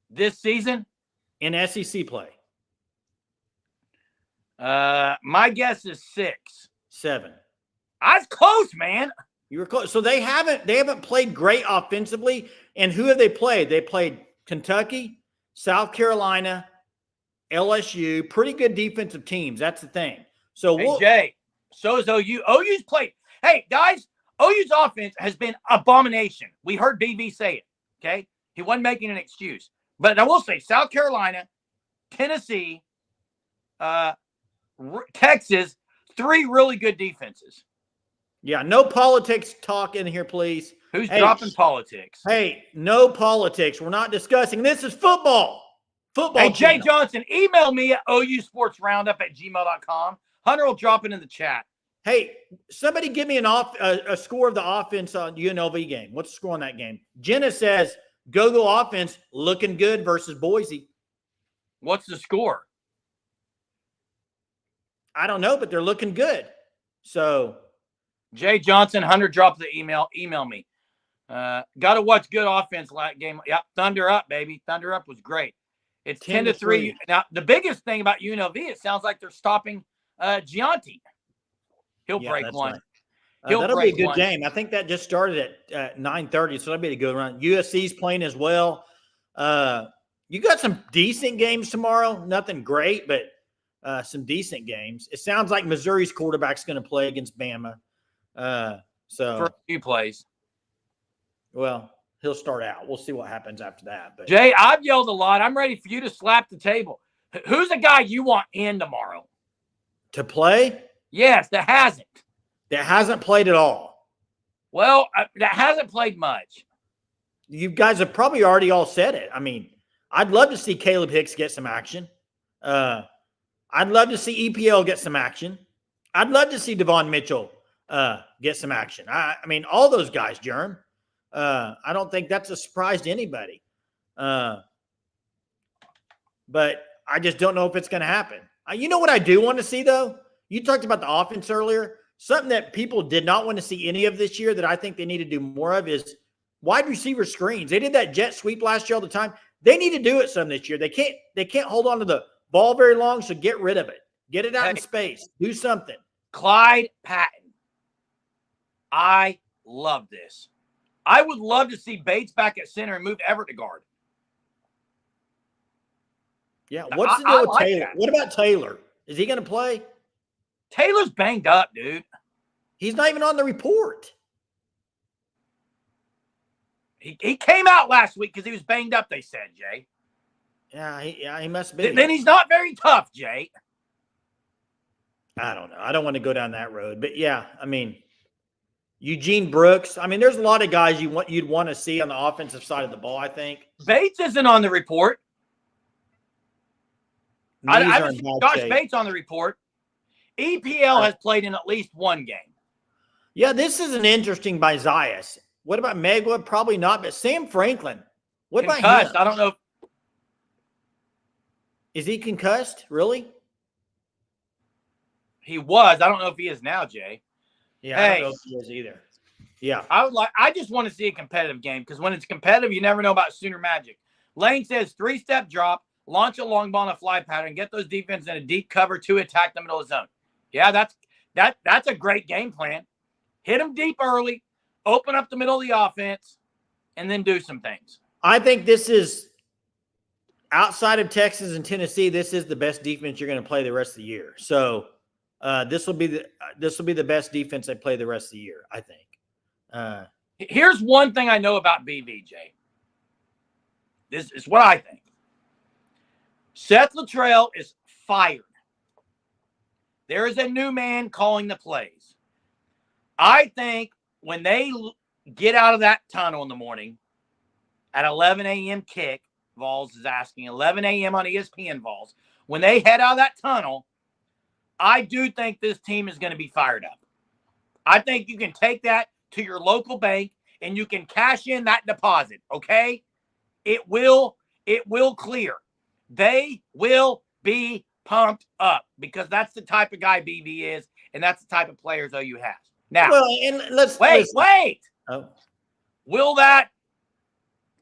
this season in SEC play? My guess is 6. 7. I was close, man. You were close. So they haven't played great offensively. And who have they played? They played Kentucky, South Carolina, LSU, pretty good defensive teams. That's the thing. So hey, Jay, so is OU. OU's played. Hey, guys, OU's offense has been abomination. We heard BB say it, okay? He wasn't making an excuse. But I will say South Carolina, Tennessee, Texas, 3 really good defenses. Yeah, no politics talk in here, please. Who's dropping politics? Hey, no politics. We're not discussing. This is football. Football. Hey, Jay Johnson, email me at ousportsroundup@gmail.com. Hunter will drop it in the chat. Hey, somebody give me a score of the offense on UNLV game. What's the score on that game? Jenna says, go offense looking good versus Boise. What's the score? I don't know, but they're looking good. So, Jay Johnson, Hunter dropped the email. Email me. Got to watch good offense like game. Yep, Thunder Up, baby. Thunder Up was great. It's 10-3. Now, the biggest thing about UNLV, it sounds like they're stopping Gianti. He'll break one. Right. That'll be a good game. I think that just started at 9:30, so that'll be a good run. USC's playing as well. You got some decent games tomorrow. Nothing great, but some decent games. It sounds like Missouri's quarterback's going to play against Bama. So for a few plays. Well, he'll start out. We'll see what happens after that. But Jay, I've yelled a lot. I'm ready for you to slap the table. Who's the guy you want in tomorrow? To play? Yes, that hasn't. That hasn't played at all. Well, that hasn't played much. You guys have probably already all said it. I mean, I'd love to see Caleb Hicks get some action. I'd love to see EPL get some action. I'd love to see Devon Mitchell get some action. I mean, all those guys, Jerm. I don't think that's a surprise to anybody. But I just don't know if it's going to happen. You know what I do want to see, though? You talked about the offense earlier. Something that people did not want to see any of this year that I think they need to do more of is wide receiver screens. They did that jet sweep last year all the time. They need to do it some this year. They can't hold on to the ball very long, so get rid of it. Get it out in space. Do something. Clyde Patton. I love this. I would love to see Bates back at center and move Everett to guard. Yeah, what's the deal with Taylor? That. What about Taylor? Is he going to play? Taylor's banged up, dude. He's not even on the report. He came out last week because he was banged up, they said, Jay. Yeah, he must be. Then he's not very tough, Jay. I don't know. I don't want to go down that road. But, yeah, I mean, Eugene Brooks. I mean, there's a lot of guys you'd want to see on the offensive side of the ball, I think. Bates isn't on the report. I haven't seen Josh Bates on the report. EPL has played in at least one game. Yeah, this is an interesting by Zias. What about Megwa? Probably not, but Sam Franklin. What about him? I don't know. Is he concussed? Really? He was. I don't know if he is now, Jay. Yeah, I don't know if he is either. Yeah. I just want to see a competitive game because when it's competitive, you never know about Sooner Magic. Lane says 3-step drop, launch a long ball in a fly pattern, get those defenses in a deep cover to attack the middle of the zone. Yeah, that's a great game plan. Hit them deep early, open up the middle of the offense, and then do some things. I think this is outside of Texas and Tennessee. This is the best defense you're going to play the rest of the year. So this will be the best defense they play the rest of the year, I think. Here's one thing I know about BVJ. This is what I think. Seth Luttrell is fired. There is a new man calling the plays. I think when they get out of that tunnel in the morning at 11 a.m. kick, Vols is asking, 11 a.m. on ESPN Vols, when they head out of that tunnel, I do think this team is going to be fired up. I think you can take that to your local bank and you can cash in that deposit, okay? It will clear. They will be pumped up because that's the type of guy BV is, and that's the type of players OU has. Now, and wait. Oh. Will that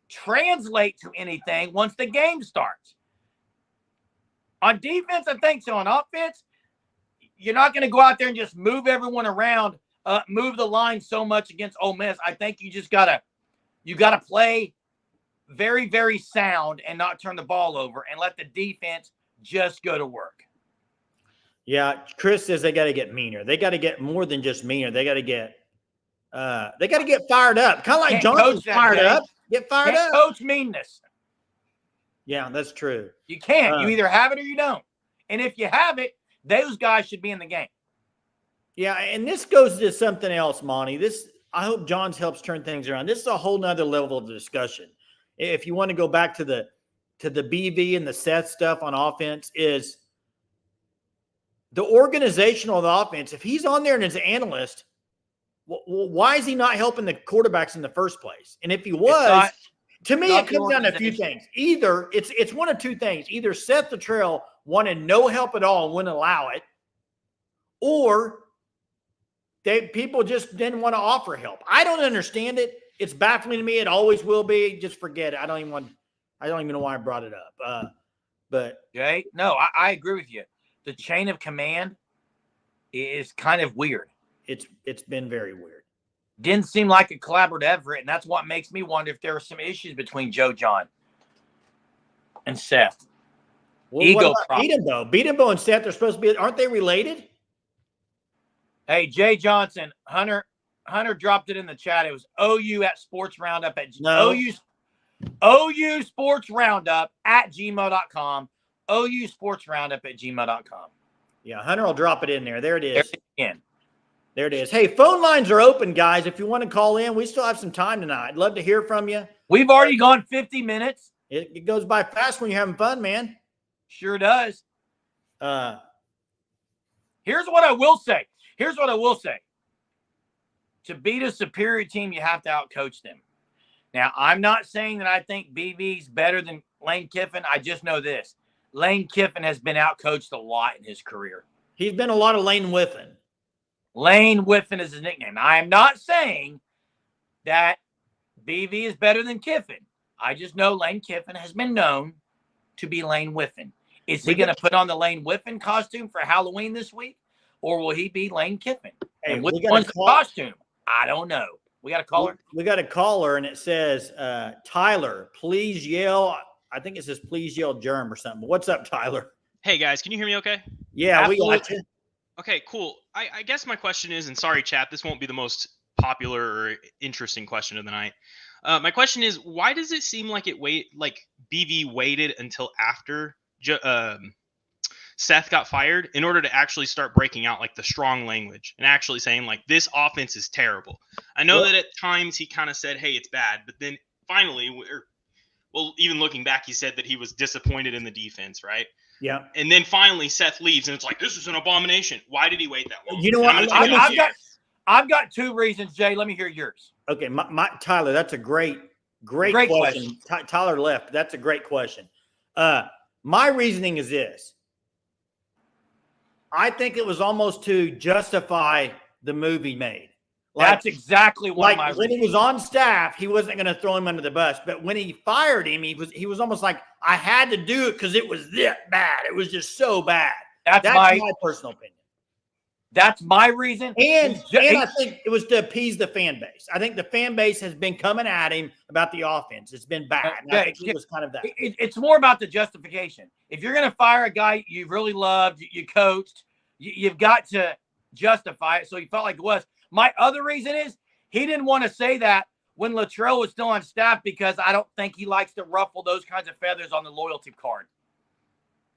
translate to anything once the game starts? On defense, I think so. On offense, you're not going to go out there and just move everyone around, move the line so much against Ole Miss. I think you just gotta play very, very sound and not turn the ball over and let the defense just go to work. Yeah, Chris says they got to get meaner. They got to get more than just meaner. They got to get fired up. Kind of like Johnson's fired up. Get fired up. Coach meanness. Yeah, that's true. You can't. You either have it or you don't. And if you have it, those guys should be in the game. Yeah, and this goes to something else, Monty. I hope Johns helps turn things around. This is a whole nother level of discussion. If you want to go back to the BV and the Seth stuff on offense, is the organizational of the offense. If he's on there and is an analyst, why is he not helping the quarterbacks in the first place? And if he was, to me, it comes down to a few things. Either it's one of two things. Either Seth Luttrell wanted no help at all and wouldn't allow it, or people just didn't want to offer help. I don't understand it. It's baffling to me. It always will be. Just forget it. I don't even know why I brought it up. But Jay, no, I agree with you. The chain of command is kind of weird. It's been very weird. Didn't seem like a collaborative effort, and that's what makes me wonder if there were some issues between Joe John and Seth. Well, ego problem. Beatenbow and Seth are supposed to be, aren't they related? Hey, Jay Johnson, Hunter dropped it in the chat. It was OU at Sports Roundup at OU Sports Roundup at gmail.com. OU Sports Roundup at gmail.com. Yeah, Hunter will drop it in there. There it There is. it is again. There it is. Hey, phone lines are open, guys. If you want to call in, we still have some time tonight. I'd love to hear from you. We've already gone 50 minutes. It goes by fast when you're having fun, man. Sure does. Here's what I will say. To beat a superior team, you have to outcoach them. Now, I'm not saying that I think BV's better than Lane Kiffin. I just know this. Lane Kiffin has been outcoached a lot in his career. He's been a lot of Lane Whiffen. Lane Whiffen is his nickname. I am not saying that BV is better than Kiffin. I just know Lane Kiffin has been known to be Lane Whiffen. Is he going to put on the Lane Whiffen costume for Halloween this week? Or will he be Lane Kiffin? Hey, and which one's the costume? I don't know. We got a caller? We got a caller, and it says, Tyler, please yell. I think it says, please yell Germ or something. What's up, Tyler? Hey, guys. Can you hear me okay? Yeah, Absolutely. we got you. Okay, cool. I guess my question is, and sorry, chat, this won't be the most popular or interesting question of the night. My question is, why does it seem like BV waited until after Seth got fired in order to actually start breaking out like the strong language and actually saying like this offense is terrible? I know that at times he kind of said, hey, it's bad, but then finally, even looking back, he said that he was disappointed in the defense, right? Yeah. And then finally Seth leaves and it's like, this is an abomination. Why did he wait that long? You know what? I've got two reasons, Jay. Let me hear yours. Okay, Tyler, that's a great question. Tyler left. That's a great question. My reasoning is this. I think it was almost to justify the move he made. That's exactly what my when he was on staff, he wasn't going to throw him under the bus. But when he fired him, he was almost like, I had to do it because it was that bad. It was just so bad. That's my personal opinion. That's my reason. And I think it was to appease the fan base. I think the fan base has been coming at him about the offense. It's been bad. I think it was kind of that. It's more about the justification. If you're going to fire a guy you really loved, you coached, you've got to justify it. So he felt like it was. My other reason is he didn't want to say that when Luttrell was still on staff because I don't think he likes to ruffle those kinds of feathers on the loyalty card.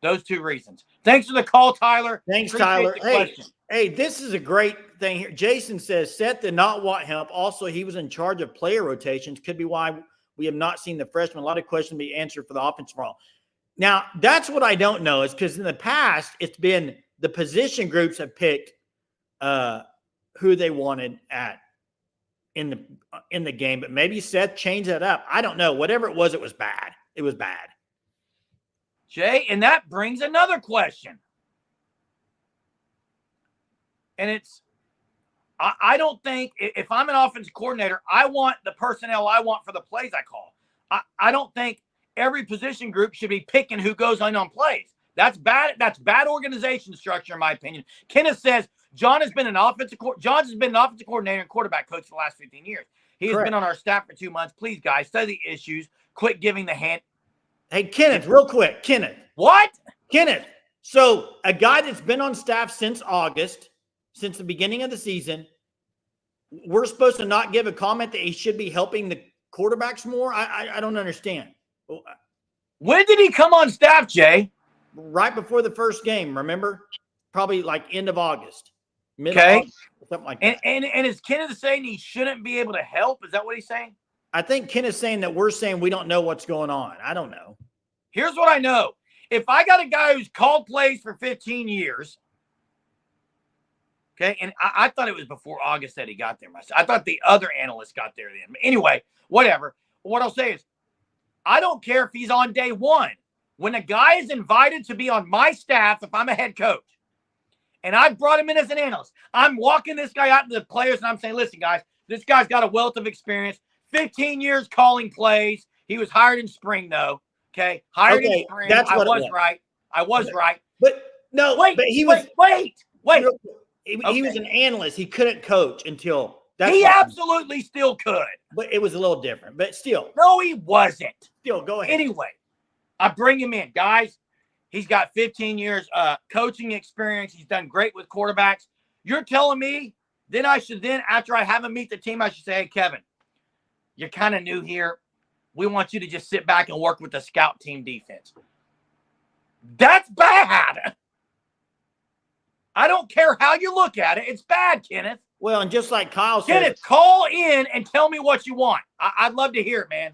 Those two reasons. Thanks for the call, Tyler. Thanks, Tyler. Hey, this is a great thing here. Jason says Seth did not want help. Also, he was in charge of player rotations. Could be why we have not seen the freshman. A lot of questions be answered for the offensive role. Now, that's what I don't know is because in the past, it's been the position groups have picked who they wanted in the game. But maybe Seth changed that up. I don't know. Whatever it was bad. It was bad. Jay, and that brings another question. And I don't think if I'm an offensive coordinator, I want the personnel I want for the plays I call. I don't think every position group should be picking who goes on plays. That's bad. That's bad organization structure, in my opinion. Kenneth says John has been an offensive coordinator and quarterback coach for the last 15 years. He has been on our staff for 2 months. Please, guys, study the issues. Quit giving the hand. Hey, Kenneth, real quick. Kenneth. What? Kenneth. So a guy that's been on staff since August, since the beginning of the season, we're supposed to not give a comment that he should be helping the quarterbacks more? I don't understand. When did he come on staff, Jay? Right before the first game, remember? Probably like end of August. August, something like that. And is Kenneth saying he shouldn't be able to help? Is that what he's saying? I think Kenneth's saying that we're saying we don't know what's going on. I don't know. Here's what I know. If I got a guy who's called plays for 15 years, okay, and I thought it was before August that he got there myself. I thought the other analyst got there then. Anyway, whatever. What I'll say is, I don't care if he's on day one. When a guy is invited to be on my staff, if I'm a head coach, and I've brought him in as an analyst, I'm walking this guy out to the players, and I'm saying, listen, guys, this guy's got a wealth of experience. 15 years calling plays. He was hired in spring, though. Okay, hired in spring. I was right. But no, wait. He was an analyst. He couldn't coach until he absolutely still could. But it was a little different. But still, no, he wasn't. Still, go ahead. Anyway, I bring him in, guys. He's got 15 years coaching experience. He's done great with quarterbacks. You're telling me after I have him meet the team, I should say, hey, Kevin, you're kind of new here. We want you to just sit back and work with the scout team defense. That's bad. I don't care how you look at it. It's bad, Kenneth. Well, and just like Kyle says, Kenneth, call in and tell me what you want. I'd love to hear it, man.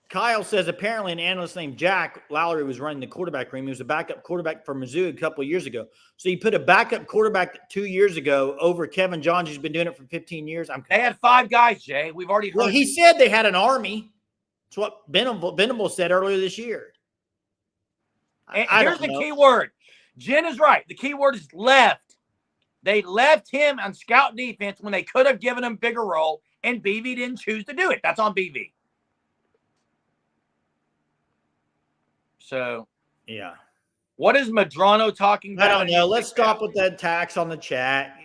Kyle says apparently an analyst named Jack Lowry was running the quarterback room. He was a backup quarterback for Mizzou a couple of years ago. So you put a backup quarterback 2 years ago over Kevin Johns, who's been doing it for 15 years. They had 5 guys, Jay. We've already heard. Well, he said they had an army. That's what Venable said earlier this year. And here's the key word. Jen is right. The key word is left. They left him on scout defense when they could have given him a bigger role, and BV didn't choose to do it. That's on BV. So, yeah. What is Madrano talking about? I don't know. Let's stop with that tax on the chat.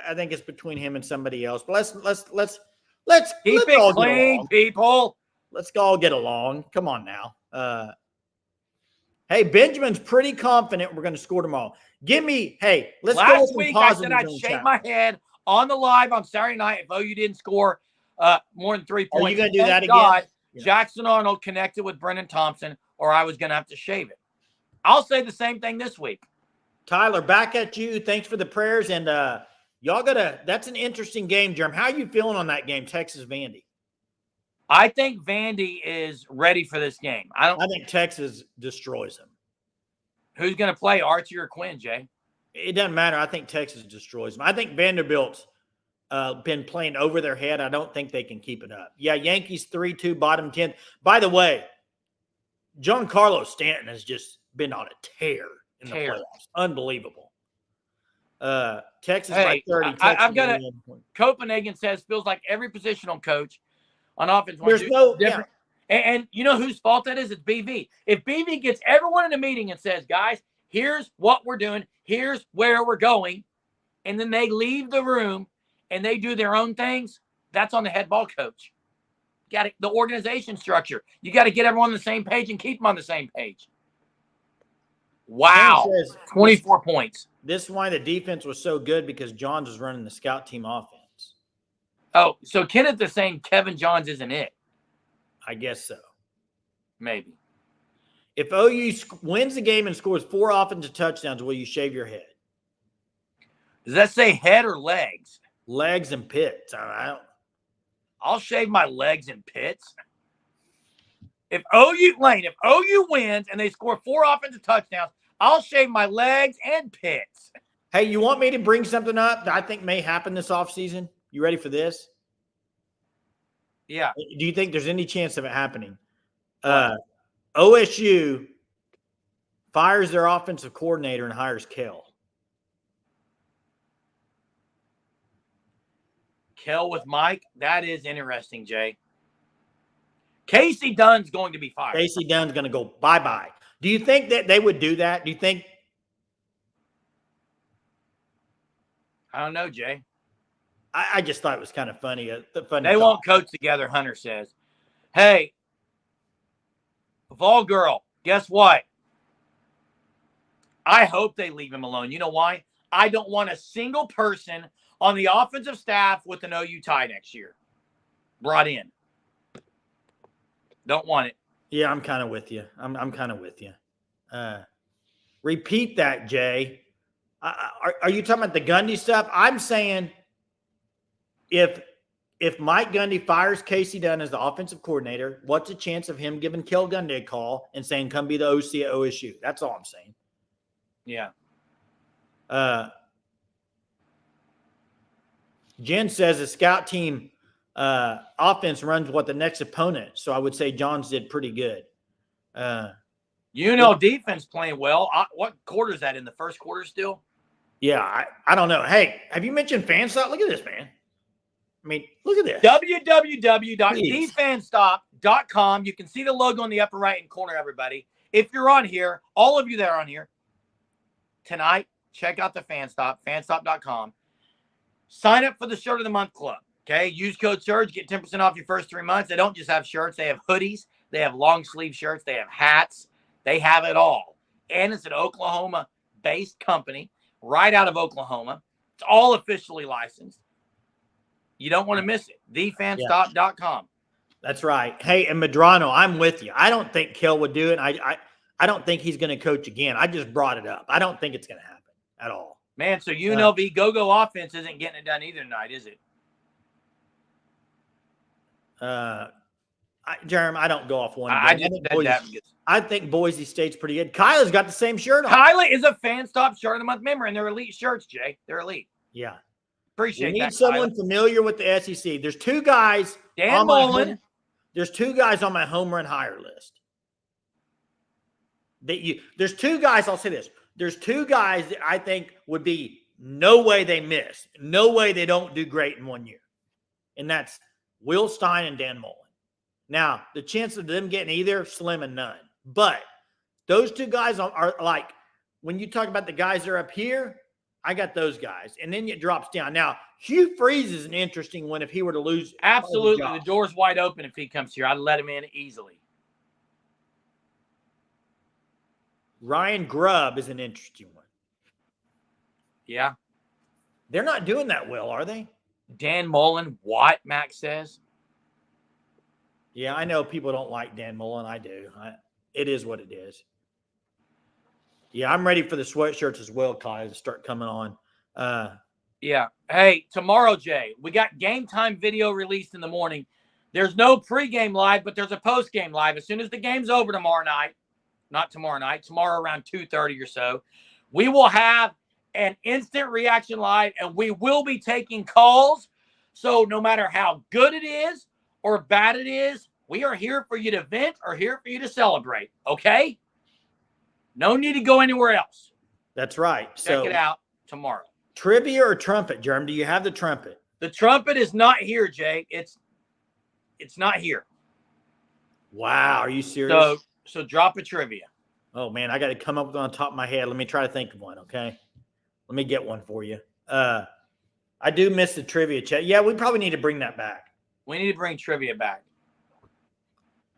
I think it's between him and somebody else. But let's keep it clean, people. Let's all get along. Come on now. Hey, Benjamin's pretty confident we're going to score tomorrow. Let's go with some week I said positives I'd in the shake chat. my head on the live on Saturday night if OU didn't score more than 3 points. Are you going to do that God, again? Yeah. Jackson Arnold connected with Brennan Thompson, or I was going to have to shave it. I'll say the same thing this week. Tyler, back at you. Thanks for the prayers. And y'all that's an interesting game, Jerm. How are you feeling on that game, Texas-Vandy? I think Vandy is ready for this game. I think Texas destroys them. Who's going to play, Archie or Quinn, Jay? It doesn't matter. I think Texas destroys them. I think Vanderbilt's been playing over their head. I don't think they can keep it up. Yeah, Yankees 3-2, bottom 10. By the way, Giancarlo Stanton has just been on a tear in the playoffs. Unbelievable. Texas by 30. I've got a Copenhagen says feels like every positional coach on offense. There's no different. Yeah. And you know whose fault that is? It's BV. If BV gets everyone in a meeting and says, guys, here's what we're doing, here's where we're going, and then they leave the room and they do their own things, that's on the head ball coach. The organization structure. You got to get everyone on the same page and keep them on the same page. Wow. 24 points. This is why the defense was so good, because Johns was running the scout team offense. Oh, so Kenneth is saying Kevin Johns isn't it? I guess so. Maybe. If OU wins the game and scores 4 offensive touchdowns, will you shave your head? Does that say head or legs? Legs and pits. I'll shave my legs and pits. If OU wins and they score 4 offensive touchdowns, I'll shave my legs and pits. Hey, you want me to bring something up that I think may happen this offseason? You ready for this? Yeah. Do you think there's any chance of it happening? OSU fires their offensive coordinator and hires Kell. Kell with Mike? That is interesting, Jay. Casey Dunn's going to be fired. Casey Dunn's going to go bye-bye. Do you think that they would do that? Do you think? I don't know, Jay. I just thought it was kind of funny. They won't coach together, Hunter says. Hey, Vol girl, guess what? I hope they leave him alone. You know why? I don't want a single person on the offensive staff with an OU tie next year brought in. Don't want it. Yeah, I'm kind of with you. I'm kind of with you. Repeat that, Jay. Are you talking about the Gundy stuff? I'm saying if Mike Gundy fires Casey Dunn as the offensive coordinator, what's the chance of him giving Kel Gundy a call and saying, come be the OC at OSU? That's all I'm saying. Yeah. Jen says the scout team offense runs what the next opponent. So I would say Johns did pretty good. Defense playing well. What quarter is that, in the first quarter still? Yeah, I don't know. Hey, have you mentioned FanStop? Look at this, man. I mean, look at this. www.dfanstop.com. You can see the logo in the upper right-hand corner, everybody. If you're on here, all of you that are on here, tonight, check out the FanStop, fanstop.com. Sign up for the Shirt of the Month Club, okay? Use code SURGE, get 10% off your first 3 months. They don't just have shirts. They have hoodies. They have long-sleeve shirts. They have hats. They have it all. And it's an Oklahoma-based company right out of Oklahoma. It's all officially licensed. You don't want to miss it. Thefanstop.com. That's right. Hey, and Madrano, I'm with you. I don't think Kel would do it. I don't think he's going to coach again. I just brought it up. I don't think it's going to happen at all. Man, so UNLV go-go offense isn't getting it done either tonight, is it? Jeremy, I don't go off one. I game. just said that because I think Boise State's pretty good. Kyla's got the same shirt on. Kyla is a Fan Stop Shirt of the Month member, and they're elite shirts, Jay. They're elite. Yeah. Appreciate We that, need someone Kyla. familiar with the SEC. There's two guys. Dan Mullen. There's two guys on my home run hire list. There's two guys, I'll say this. There's two guys that I think would be no way they miss. No way they don't do great in 1 year. And that's Will Stein and Dan Mullen. Now, the chance of them getting either, slim and none. But those two guys are like, when you talk about the guys that are up here, I got those guys. And then it drops down. Now, Hugh Freeze is an interesting one if he were to lose. Absolutely. The door's wide open if he comes here. I'd let him in easily. Ryan Grubb is an interesting one. Yeah. They're not doing that well, are they? Dan Mullen, what Max says. Yeah, I know people don't like Dan Mullen. I do. It is what it is. Yeah, I'm ready for the sweatshirts as well, Kyle, to start coming on. Yeah. Hey, tomorrow, Jay, we got game time video released in the morning. There's no pregame live, but there's a postgame live. As soon as the game's over tomorrow night, not tomorrow night, tomorrow around 2:30 or so, we will have an instant reaction live, and we will be taking calls. So no matter how good it is or bad it is, we are here for you to vent or here for you to celebrate, okay? No need to go anywhere else. That's right. Check it out tomorrow. Trivia or trumpet, Jeremy? Do you have the trumpet? The trumpet is not here, Jay. It's not here. Wow, are you serious? So drop a trivia. Oh, man, I got to come up with it on top of my head. Let me try to think of one, okay? Let me get one for you. I do miss the trivia chat. Yeah, we probably need to bring that back. We need to bring trivia back.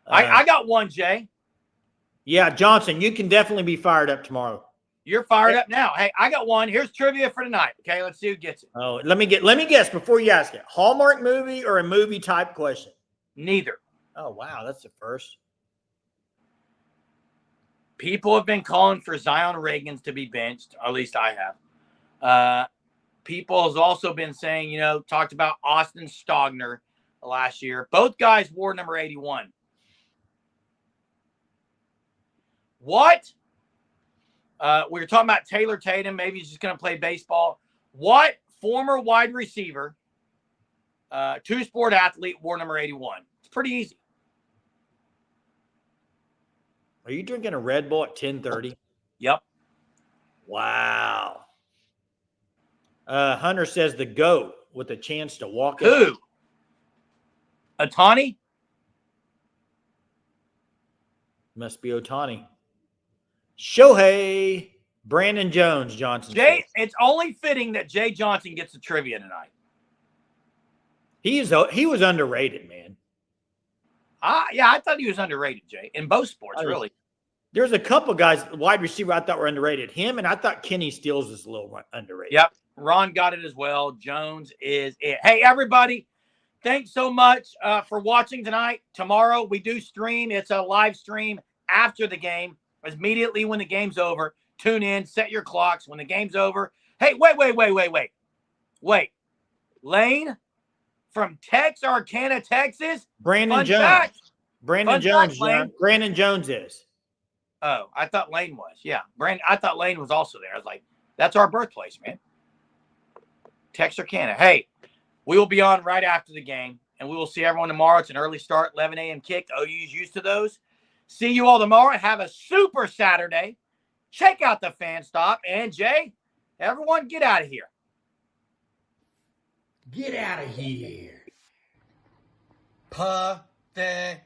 I got one, Jay. Yeah, Johnson, you can definitely be fired up tomorrow. You're fired up now. Hey, I got one. Here's trivia for tonight. Okay, let's see who gets it. Oh, let me guess before you ask it. Hallmark movie or a movie type question? Neither. Oh, wow, that's the first. People have been calling for Zion Reagans to be benched, or at least I have. People have also been saying, talked about Austin Stogner last year. Both guys wore number 81. What? We were talking about Taylor Tatum. Maybe he's just going to play baseball. What former wide receiver, two-sport athlete, wore number 81? It's pretty easy. Are you drinking a Red Bull at 10:30? Yep. Wow. Hunter says the GOAT with a chance to walk up. Who? Ohtani? Must be Ohtani. Shohei. Brandon Jones, Johnson. Jay, it's only fitting that Jay Johnson gets the trivia tonight. He was underrated, man. Yeah, I thought he was underrated, Jay, in both sports, really. There's a couple guys, wide receiver, I thought were underrated. Him, and I thought Kenny Stills was a little underrated. Yep. Ron got it as well. Jones is it. Hey, everybody, thanks so much for watching tonight. Tomorrow we do stream. It's a live stream after the game, immediately when the game's over. Tune in, set your clocks when the game's over. Hey, wait. Lane from Texarkana, Texas. Brandon Fun Jones. fact. Brandon Fun Jones. fact, Lane. Brandon Jones is. Oh, I thought Lane was. Yeah. I thought Lane was also there. I was like, that's our birthplace, man. Texarkana. Hey, we will be on right after the game, and we will see everyone tomorrow. It's an early start, 11 a.m. kick. OU's used to those. See you all tomorrow. Have a super Saturday. Check out the Fan Stop. And, Jay, everyone get out of here. Get out of here. Pathetic.